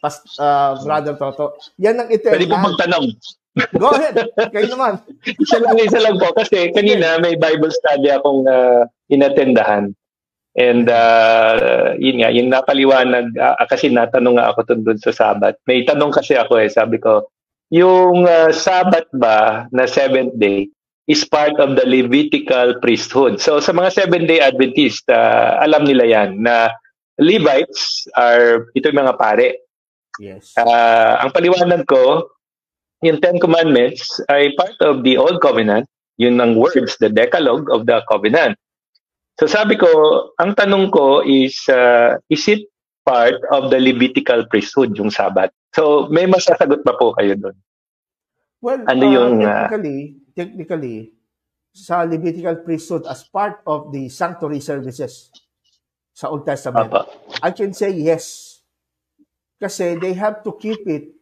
Brother Toto. Yan ang eternal. Pwede po magtanong. Go ahead. Kayo naman. Isa lang po. Kasi kanina may Bible study akong inattendahan. And yun nga, yung napaliwanag, kasi natanong nga ako doon sa Sabbath. May tanong kasi ako sabi ko, yung Sabbath ba na 7th day is part of the Levitical priesthood. So sa mga 7-day Adventist, alam nila yan na Levites ito yung mga pare. Yes. Ang paliwanag ko, yung 10 Commandments ay part of the Old Covenant. Yun ang words, the Decalogue of the Covenant. So sabi ko, ang tanong ko is it part of the Levitical priesthood, yung Sabbath? So may masasagot ba po kayo doon? Well, ano yung, technically, sa Levitical priesthood as part of the sanctuary services sa Old Testament, I can say yes. Kasi they have to keep it.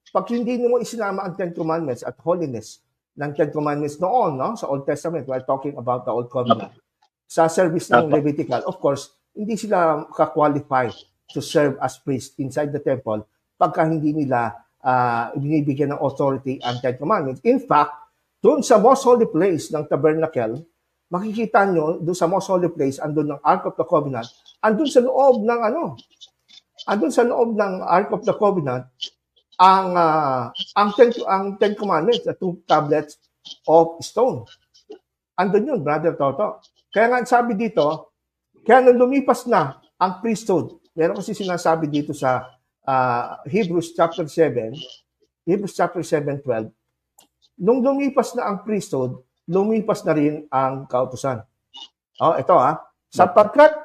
Pag hindi mo isinama ang 10 Commandments at holiness ng 10 Commandments noon, no, sa Old Testament, while talking about the Old Covenant, sa service ng Levitical, of course, hindi sila ka-qualify to serve as priest inside the temple pagka hindi nila binibigyan ng authority ang 10 Commandments. In fact, doon sa most holy place ng tabernacle, makikita nyo, doon sa most holy place, andun ng Ark of the Covenant, andun sa loob ng Ark of the Covenant, ang 10 Commandments, the 2 tablets of stone. Andun yun, Brother Toto. Kaya nga sabi dito, kaya nung lumipas na ang priesthood, meron kasi sinasabi dito sa Hebrews chapter 7:12, nung lumipas na ang priesthood, lumipas na rin ang kautusan. Ito sapagkat,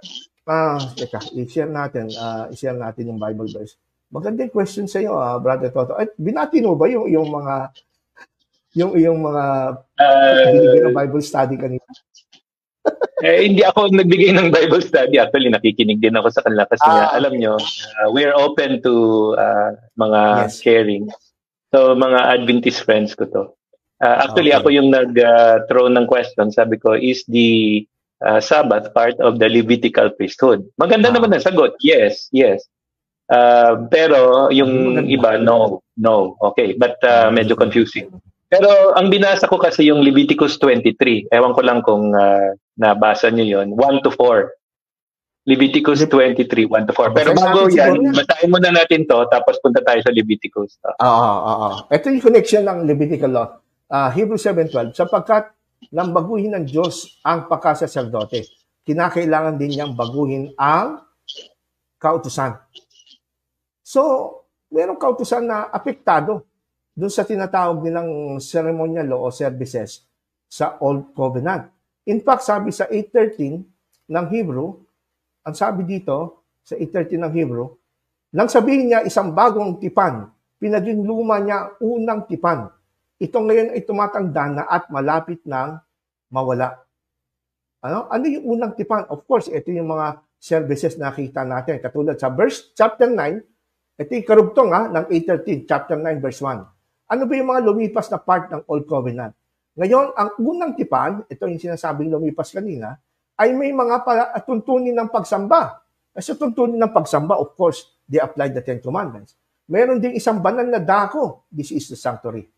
i-share natin yung Bible verse. Magandang question sa iyo, Brother Toto. At binati mo ba yung mga Bible study kanina? Hindi ako nagbigay ng Bible study. Actually, nakikinig din ako sa kanila kasi alam nyo, we're open to mga sharing. So, mga Adventist friends ko to. Actually, ako yung nag-throw ng question. Sabi ko, is the Sabbath part of the Levitical priesthood? Maganda naman ang sagot. Yes. Pero yung iba, no. Okay, but medyo confusing. Pero ang binasa ko kasi yung Leviticus 23. Ewan ko lang kung nabasa nyo yun. 1-4. Leviticus 23, 1-4. Pero bago yan, basahin muna natin to, tapos punta tayo sa Leviticus. Ito yung connection ng Levitical law. Hebrews 7:12. Sapagkat nang baguhin ng Diyos ang pagkasaserdote, kinakailangan din niyang baguhin ang kautusan. So, merong kautusan na apektado doon sa tinatawag nilang ceremonial law o services sa Old Covenant. In fact, sabi sa 8:13 ng Hebrew, ang sabi dito sa 8:13 ng Hebrew, nang sabihin niya isang bagong tipan, pinaging luma niya unang tipan. Ito ngayon ay tumatanda na at malapit nang mawala. Ano yung unang tipan? Of course, ito yung mga services na nakita natin. Katulad sa verse chapter 9, ito yung karugtong ng 8:13, chapter 9, verse 1. Ano ba yung mga lumipas na part ng Old Covenant? Ngayon, ang unang tipan, ito yung sinasabing lumipas kanina, ay may mga tuntunin ng pagsamba. Sa tuntunin ng pagsamba, of course, they applied the 10 Commandments. Meron ding isang banal na dako. This is the sanctuary.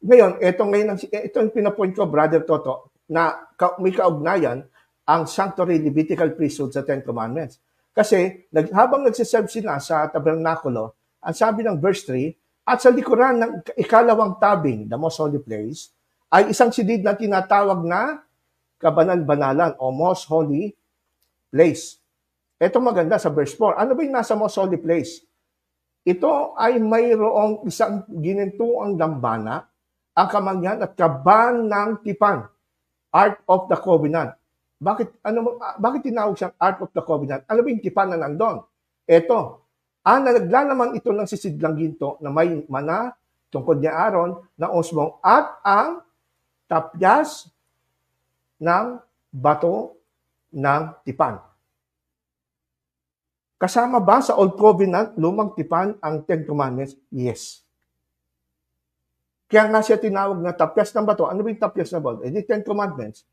Ngayon, ito yung pinapoint ko, Brother Toto, na may kaugnayan ang sanctuary Levitical priesthood sa 10 Commandments. Kasi habang nagsiserve sila sa tabernakulo, ang sabi ng verse 3, at sa likuran ng ikalawang tabing, the most holy place, ay isang silid na tinatawag na kabanal-banalan o most holy place. Ito maganda sa verse 4. Ano ba yung nasa most holy place? Ito ay mayroong isang ginintuang dambana, ang kamangyan at kaban ng tipan, Ark of the Covenant. Bakit tinawag siyang Ark of the Covenant? Ano ba yung tipan na nandun? Ito, naglalaman ito ng sisidlang ginto na may mana, tungkod ni Aaron, na osmong, at ang tapyas ng bato ng tipan. Kasama ba sa Old Covenant, lumang tipan, ang Ten Commandments? Yes. Kaya nga siya tinawag na tapyas ng bato. Ano ba yung tapyas ng bato? Hindi Ten Commandments.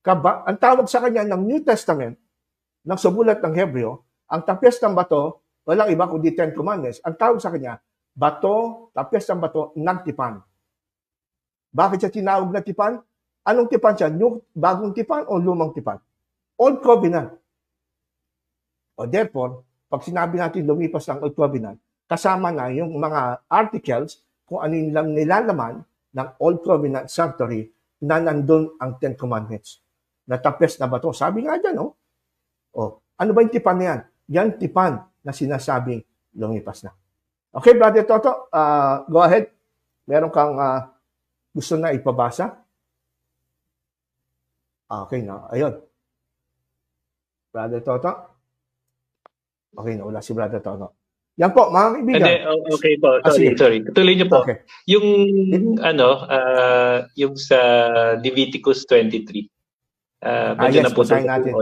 Ang tawag sa kanya ng New Testament, ng subulat ng Hebreo, ang tapyas ng bato, walang iba kundi Ten Commandments. Ang tawag sa kanya, bato, tapyas ng bato, ng tipan. Bakit siya tinawag na tipan? Anong tipan siya? Bagong tipan o lumang tipan? Old Covenant. O therefore, pag sinabi natin lumipas ng Old Covenant, kasama na yung mga articles kung ano yung nilalaman ng Old Covenant Sanctuary na nandun ang Ten Commandments. Natapes na ba ito? Sabi nga dyan, no? O, ano ba yung tipan na yan? Yan tipan na sinasabing lumipas na. Okay, Brother Toto, go ahead. Meron kang gusto na ipabasa? Okay na, ayun. Brother Toto? Okay na, wala si Brother Toto. Yan po, mga kaibigan. Okay po, sorry. Tuloy niyo po. Okay. Yung, yung sa Leviticus 23. Yes, na po basahin natin.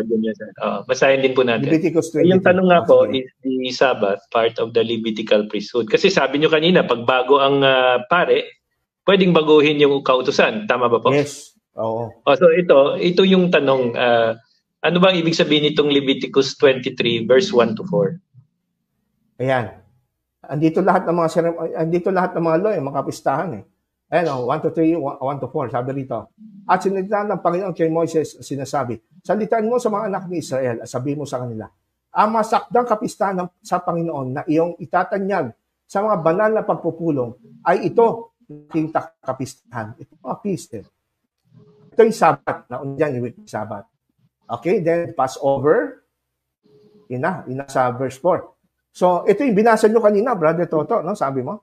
Basahin din po natin. Leviticus 23. Yung tanong nga po, is the Sabbath part of the Levitical priesthood? Kasi sabi nyo kanina, pag bago ang pare, pwedeng baguhin yung kautusan. Tama ba po? Yes. Oo. So ito yung tanong, ano bang ibig sabihin nitong Leviticus 23 verse 1 to 4? Ayan. Andito lahat ng mga law, mga kapistahan eh. Ayan, 1 to 3, 1 to 4, sabi rito. At sinalitaan ng Panginoon kay Moises, sinasabi, salitaan mo sa mga anak ni Israel at sabihin mo sa kanila, ang masakdang kapistahan sa Panginoon na iyong itatanyag sa mga banal na pagpupulong ay ito, aking kapistahan. Ito mga feast. Ito yung Sabbath, na unyan yung Sabbath. Okay, then Passover, ina sa verse 4. So, ito yung binasa nyo kanina, Brother Toto, no? Sabi mo?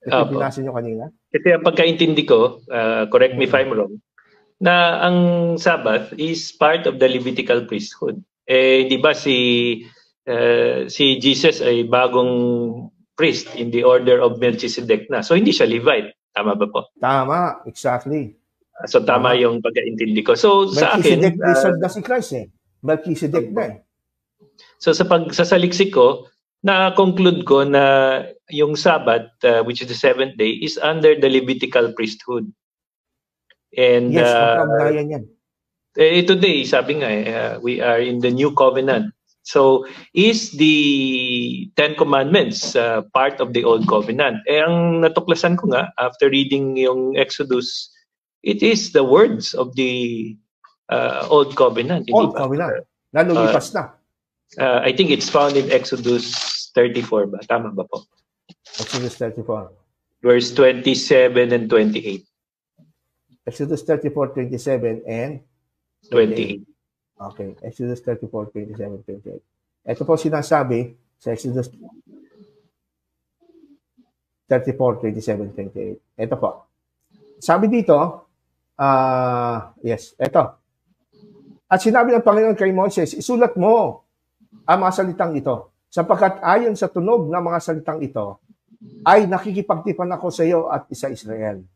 Ito yung binasa nyo kanina. Kasi ang pagkaintindi ko, correct me if I'm wrong, na ang Sabbath is part of the Levitical priesthood. Di ba si Jesus ay bagong priest in the order of Melchizedek na. So, hindi siya Levite. Tama ba po? Tama, exactly. So, tama yung pagkaintindi ko. So, sa akin... Melchizedek priesthood na si Christ eh. Melchizedek na eh. So, sa pagsasaliksik ko, na-conclude ko na yung Sabbath, which is the seventh day, is under the Levitical priesthood. And yes, magkaunayan yan. Today, sabi nga, we are in the new covenant. So, is the Ten Commandments part of the Old Covenant? Ang natuklasan ko nga, after reading yung Exodus, it is the words of the Old Covenant. Old Covenant. Nalulipas na. I think it's found in Exodus 34 ba? Tama ba po? Exodus 34. Verse 27 and 28. Exodus 34, 27 and 28. Okay. Exodus 34, 27, 28. Ito po sinasabi sa Exodus 34, 27, 28. Ito po. Sabi dito, yes, ito. At sinabi ng Panginoon kay Moses, isulat mo ang mga salitang ito, sapagkat ayon sa tunog ng mga salitang ito, ay nakikipagtipan ako sa iyo at isa Israel.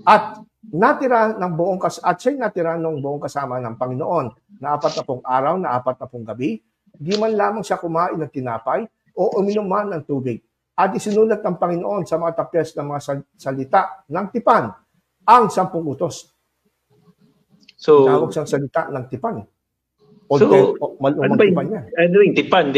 At natira ng siya'y natira ng buong kasama ng Panginoon na 40 araw, na 40 gabi, di man lamang siya kumain ng tinapay o uminom man ng tubig. At isinulat ng Panginoon sa mga tapyas ng mga salita ng tipan ang 10 utos. So, tawag siyang salita ng tipan. Ano ba yung tipan?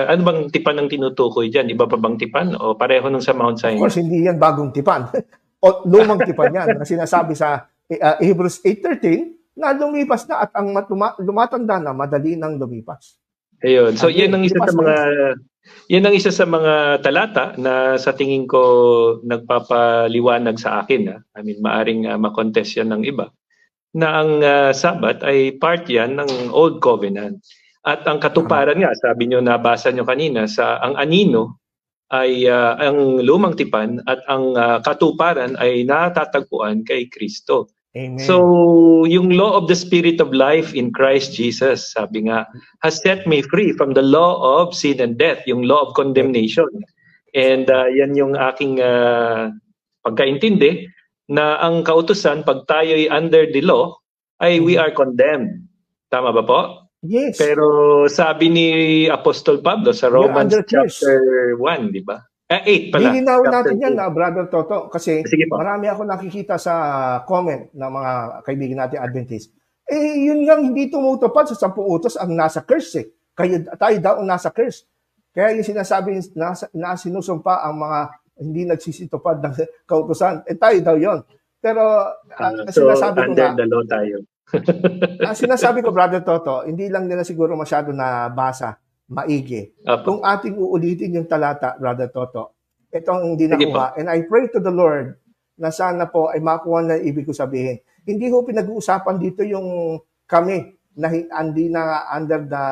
Ano bang tipan ang tinutukoy dyan? Iba pa bang tipan? O pareho nung sa Mount Sinai? Of course, hindi yan bagong tipan. O lumang tipan yan. Na sinasabi sa Hebrews 8:13 na lumipas na at ang lumatanda na madali nang lumipas. Ayun. So yan ang isa sa mga talata na sa tingin ko nagpapaliwanag sa akin. I mean, maaring makontest yan ng iba. Na ang Sabbath ay part yan ng Old Covenant. At ang katuparan nga, sabi nyo, nabasa nyo kanina, ang anino ay ang lumang tipan at ang katuparan ay natatagpuan kay Kristo. Amen. So, yung law of the Spirit of life in Christ Jesus, sabi nga, has set me free from the law of sin and death, yung law of condemnation. And yan yung aking pagkaintindi, na ang kautusan, pag tayo'y under the law, ay we are condemned. Tama ba po? Yes. Pero sabi ni Apostol Pablo sa Romans chapter 1, di ba? 8 pala. Lilinawin natin yan, Brother Toto, kasi marami ako nakikita sa comment ng mga kaibigan natin Adventist. Yun lang hindi tumutupad sa 10 utos ang nasa curse eh. Tayo daw ang nasa curse. Kaya yung sinasabi na sinusumpa ang mga hindi nagsisitupad ng kautusan, tayo daw yon. Pero so sinasabi ko under the law tayo. Sinasabi ko, Brother Toto, hindi lang nila siguro masyado na basa maigi. Kung ating uulitin yung talata, Brother Toto, itong hindi nakuha. And I pray to the Lord na sana po ay makuha na ibig ko sabihin. Hindi ho pinag-uusapan dito yung kami na hindi na under the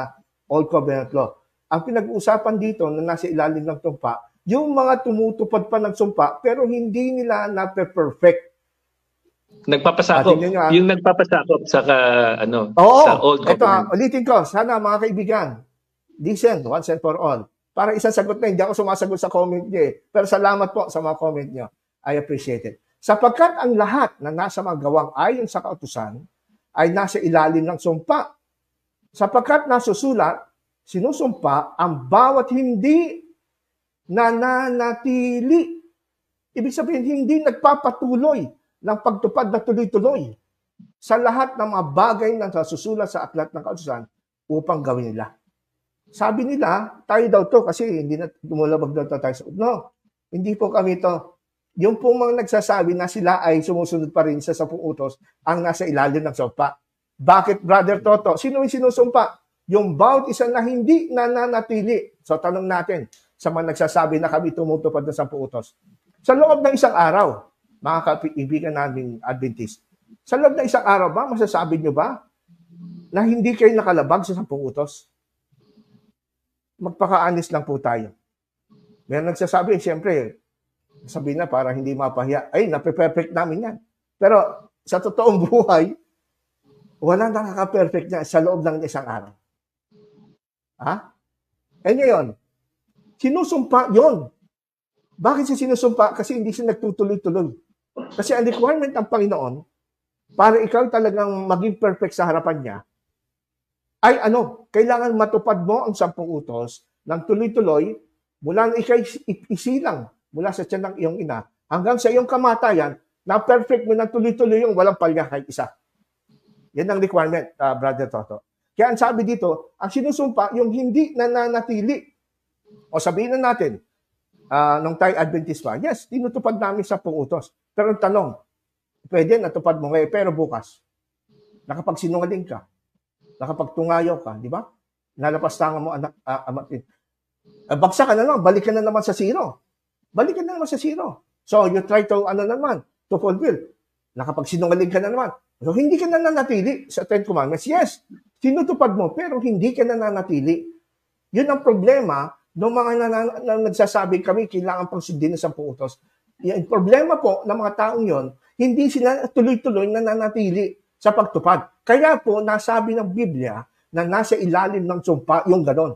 Old Covenant Law. Ang pinag-uusapan dito na nasa ilalim ng sumpa, yung mga tumutupad pa ng sumpa pero hindi nila na-perfect. Nagpapasakop. Yung nagpapasakop sa sa Old Covenant. Ito, ulitin ko. Sana mga kaibigan, listen, once and for all. Para isang sagot na, hindi ako sumasagot sa comment niyo eh. Pero salamat po sa mga comment niyo. I appreciate it. Sapagkat ang lahat na nasa mga gawang ayon sa kautusan ay nasa ilalim ng sumpa. Sapagkat nasusulat, sinusumpa ang bawat hindi nananatili. Ibig sabihin, hindi nagpapatuloy ng pagtupad na tuloy-tuloy sa lahat ng mga bagay na nasusulat sa aklat ng kautusan upang gawin nila. Sabi nila, tayo daw to kasi hindi na lumulabag daw tayo sa no, hindi po kami to. Yung pong mga nagsasabi na sila ay sumusunod pa rin sa 10 utos ang nasa ilalim ng sumpa. Bakit, Brother Toto? Sino yung sinusumpa? Yung bawat isa na hindi nananatili. So tanong natin sa mga nagsasabi na kami tumutupad ng 10 utos. Sa loob ng isang araw, mga kaibigan namin Adventist, sa loob ng isang araw ba, masasabi nyo ba na hindi kayo nakalabag sa 10 utos? Magpaka-honest lang po tayo. May nagsasabi, siyempre, sabihin na para hindi mapahiya, ay, nape-perfect namin yan. Pero sa totoong buhay, wala nakaka-perfect niya sa loob ng isang araw. Ha? Ngayon, sinusumpa yon. Bakit siya sinusumpa? Kasi hindi siya nagtutuloy-tuloy. Kasi ang requirement ng Panginoon, para ikaw talagang maging perfect sa harapan niya, ay kailangan matupad mo ang 10 utos ng tuloy-tuloy mula na ikay isilang mula sa tiyan ng iyong ina hanggang sa iyong kamatayan na perfect mo ng tuloy-tuloy yung walang palya kahit isa. Yan ang requirement, Brother Toto. Kaya ang sabi dito, ang sinusumpa, yung hindi nananatili. O sabihin na natin, nung tayo Adventist pa, yes, tinutupad namin 10 utos. Pero ang tanong, pwede natupad mo ngayon, pero bukas, nakapagsinungaling ka, nakapagtungayaw ka, di ba? Nalapastangan mo anak, bagsak ka na lang, balik ka na naman sa zero. Balik ka na naman sa zero. So you try to, to fulfill. Nakapagsinungaling ka na naman. So hindi ka na nanatili sa 10 Commandments. Yes, tinutupad mo, pero hindi ka na nanatili. Yun ang problema ng mga nagsasabi kami, kailangan pang sundin ng 10 utos. Yung problema po ng mga taong yon, hindi sila tuloy-tuloy na nanatili sa pagtupad. Kaya po, nasabi ng Biblia na nasa ilalim ng sumpa yung ganon.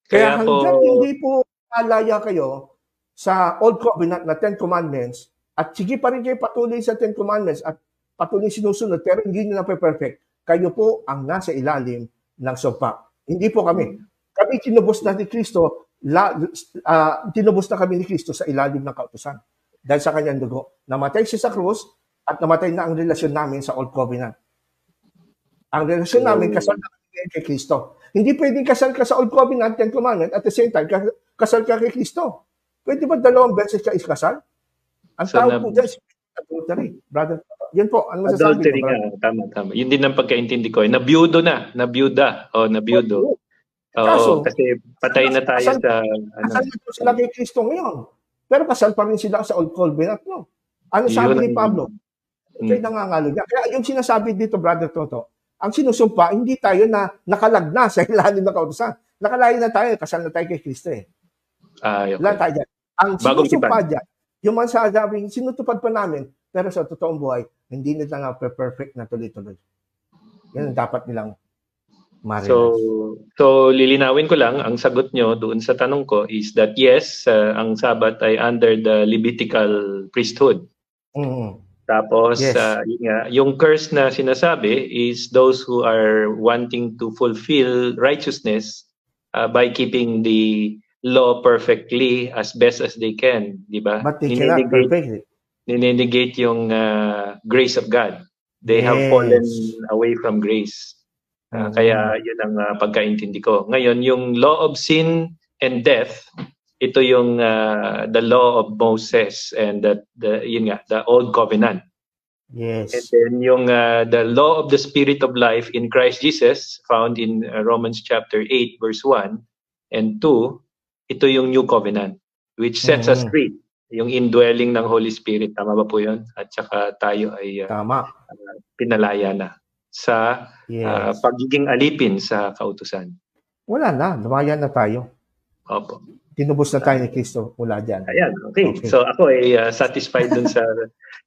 Kaya hanggang hindi po alaya kayo sa Old Covenant na 10 Commandments at sige pa rin kayo patuloy sa 10 Commandments at patuloy sinusunod pero hindi nyo na perfect, kayo po ang nasa ilalim ng sumpa. Hindi po kami. Kami tinubos na ni Kristo, tinubos na kami ni Kristo sa ilalim ng kautusan. Dahil sa kanyang dugo. Namatay siya sa krus at namatay na ang relasyon namin sa Old Covenant. Ang relasyon namin, kasal na kami kay Kristo. Hindi pwedeng kasal ka sa Old Covenant, 10 Commandment, at the same time, kasal ka kay Kristo. Pwede ba 2 beses ka iskasal? Ang tawag po dyan, adultery. Brother, yan po, ano masasabi adultery nga, tama. Yun din ang pagkaintindi ko. Nabiyudo na, nabiyuda. Nabiyudo. Oo, kasi patay na tayo sa... Kasal na po sila kay Kristo ngayon. Pero kasal pa rin sila sa Old Covenant, no? Ano sabi ni Pablo? Kaya nangangalo niya. Kaya yung sinasabi dito, Brother Toto, ang sinusumpa, hindi tayo na nakalagna sa ilalim ng kautusan. Nakalayo na tayo, kasal na tayo kay Kristo eh. Okay. Wala tayo dyan. Ang sinusumpa dyan, yung man sa sabing, sinutupad pa namin, Pero sa totoong buhay, hindi nila nga perfect na tuloy-tuloy. Yan ang dapat nilang So, lilinawin ko lang, ang sagot nyo doon sa tanong ko is that yes, ang Sabat ay under the Levitical priesthood. Tapos, Yes. yung curse na sinasabi is those who are wanting to fulfill righteousness by keeping the law perfectly as best as they can, di ba? But they cannot perfectly. Ninenegate yung grace of God. They have fallen away from grace. Kaya yun ang pagkaintindi ko. Ngayon, yung law of sin and death, ito yung the law of Moses and the old covenant. Yes. And then yung the law of the spirit of life in Christ Jesus found in Romans chapter 8 verse 1 and 2, ito yung new covenant which sets us free. Yung indwelling ng Holy Spirit, tama ba po yun? At saka tayo ay pinalaya na sa pagiging alipin sa kautusan. Wala na, lumayan na tayo. Opo. Tinubos na tayo ni Kristo mula dyan. Ayan, okay. So ako ay satisfied dun sa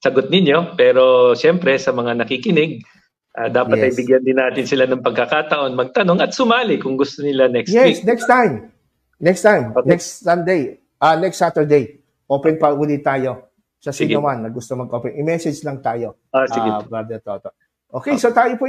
sagot ninyo, pero siyempre sa mga nakikinig, dapat ay bigyan din natin sila ng pagkakataon magtanong at sumali kung gusto nila next week. Yes, next time. Okay. Next Sunday, next Saturday, open pa ulit tayo sa sino man na gusto mag-open. I-message lang tayo, Brother Toto. Okay, so tayo po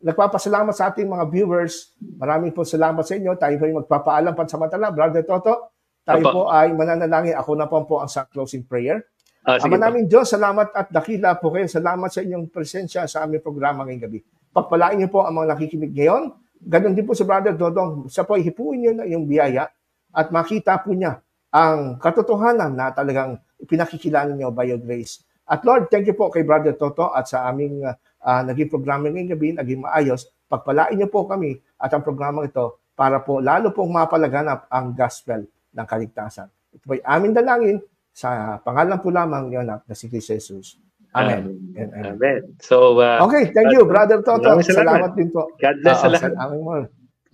nagpapasalamat sa ating mga viewers. Maraming po salamat sa inyo. Tayo po ay magpapaalam pansamantala. Brother Toto, tayo po ay mananalangin. Ako na po ang sa closing prayer. Ama namin Diyos, salamat at dakila po kayo. Salamat sa inyong presensya sa aming programa ngayong gabi. Pagpalain niyo po ang mga nakikinig ngayon. Ganon din po sa Brother Dodong. Sa po, hipuin niyo na yung biyaya at makita po niya ang katotohanan na talagang pinakikilala niyo by your grace. At Lord, thank you po kay Brother Toto at sa aming naging programa ngayong gabi, naging maayos. Pagpalain niyo po kami at ang programang ito para po lalo pong mapalaganap ang gospel ng kaligtasan. Ito po'y aming dalangin sa pangalan po lamang ni anak na si Cristo Jesus. Amen. Amen. So, okay, thank you, Brother Toto. Salamat din po. God bless sa lahat.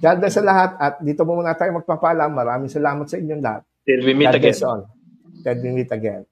God bless sa lahat. At dito muna tayo magpapaalam. Maraming salamat sa inyong lahat. Till we meet again. Till we meet again.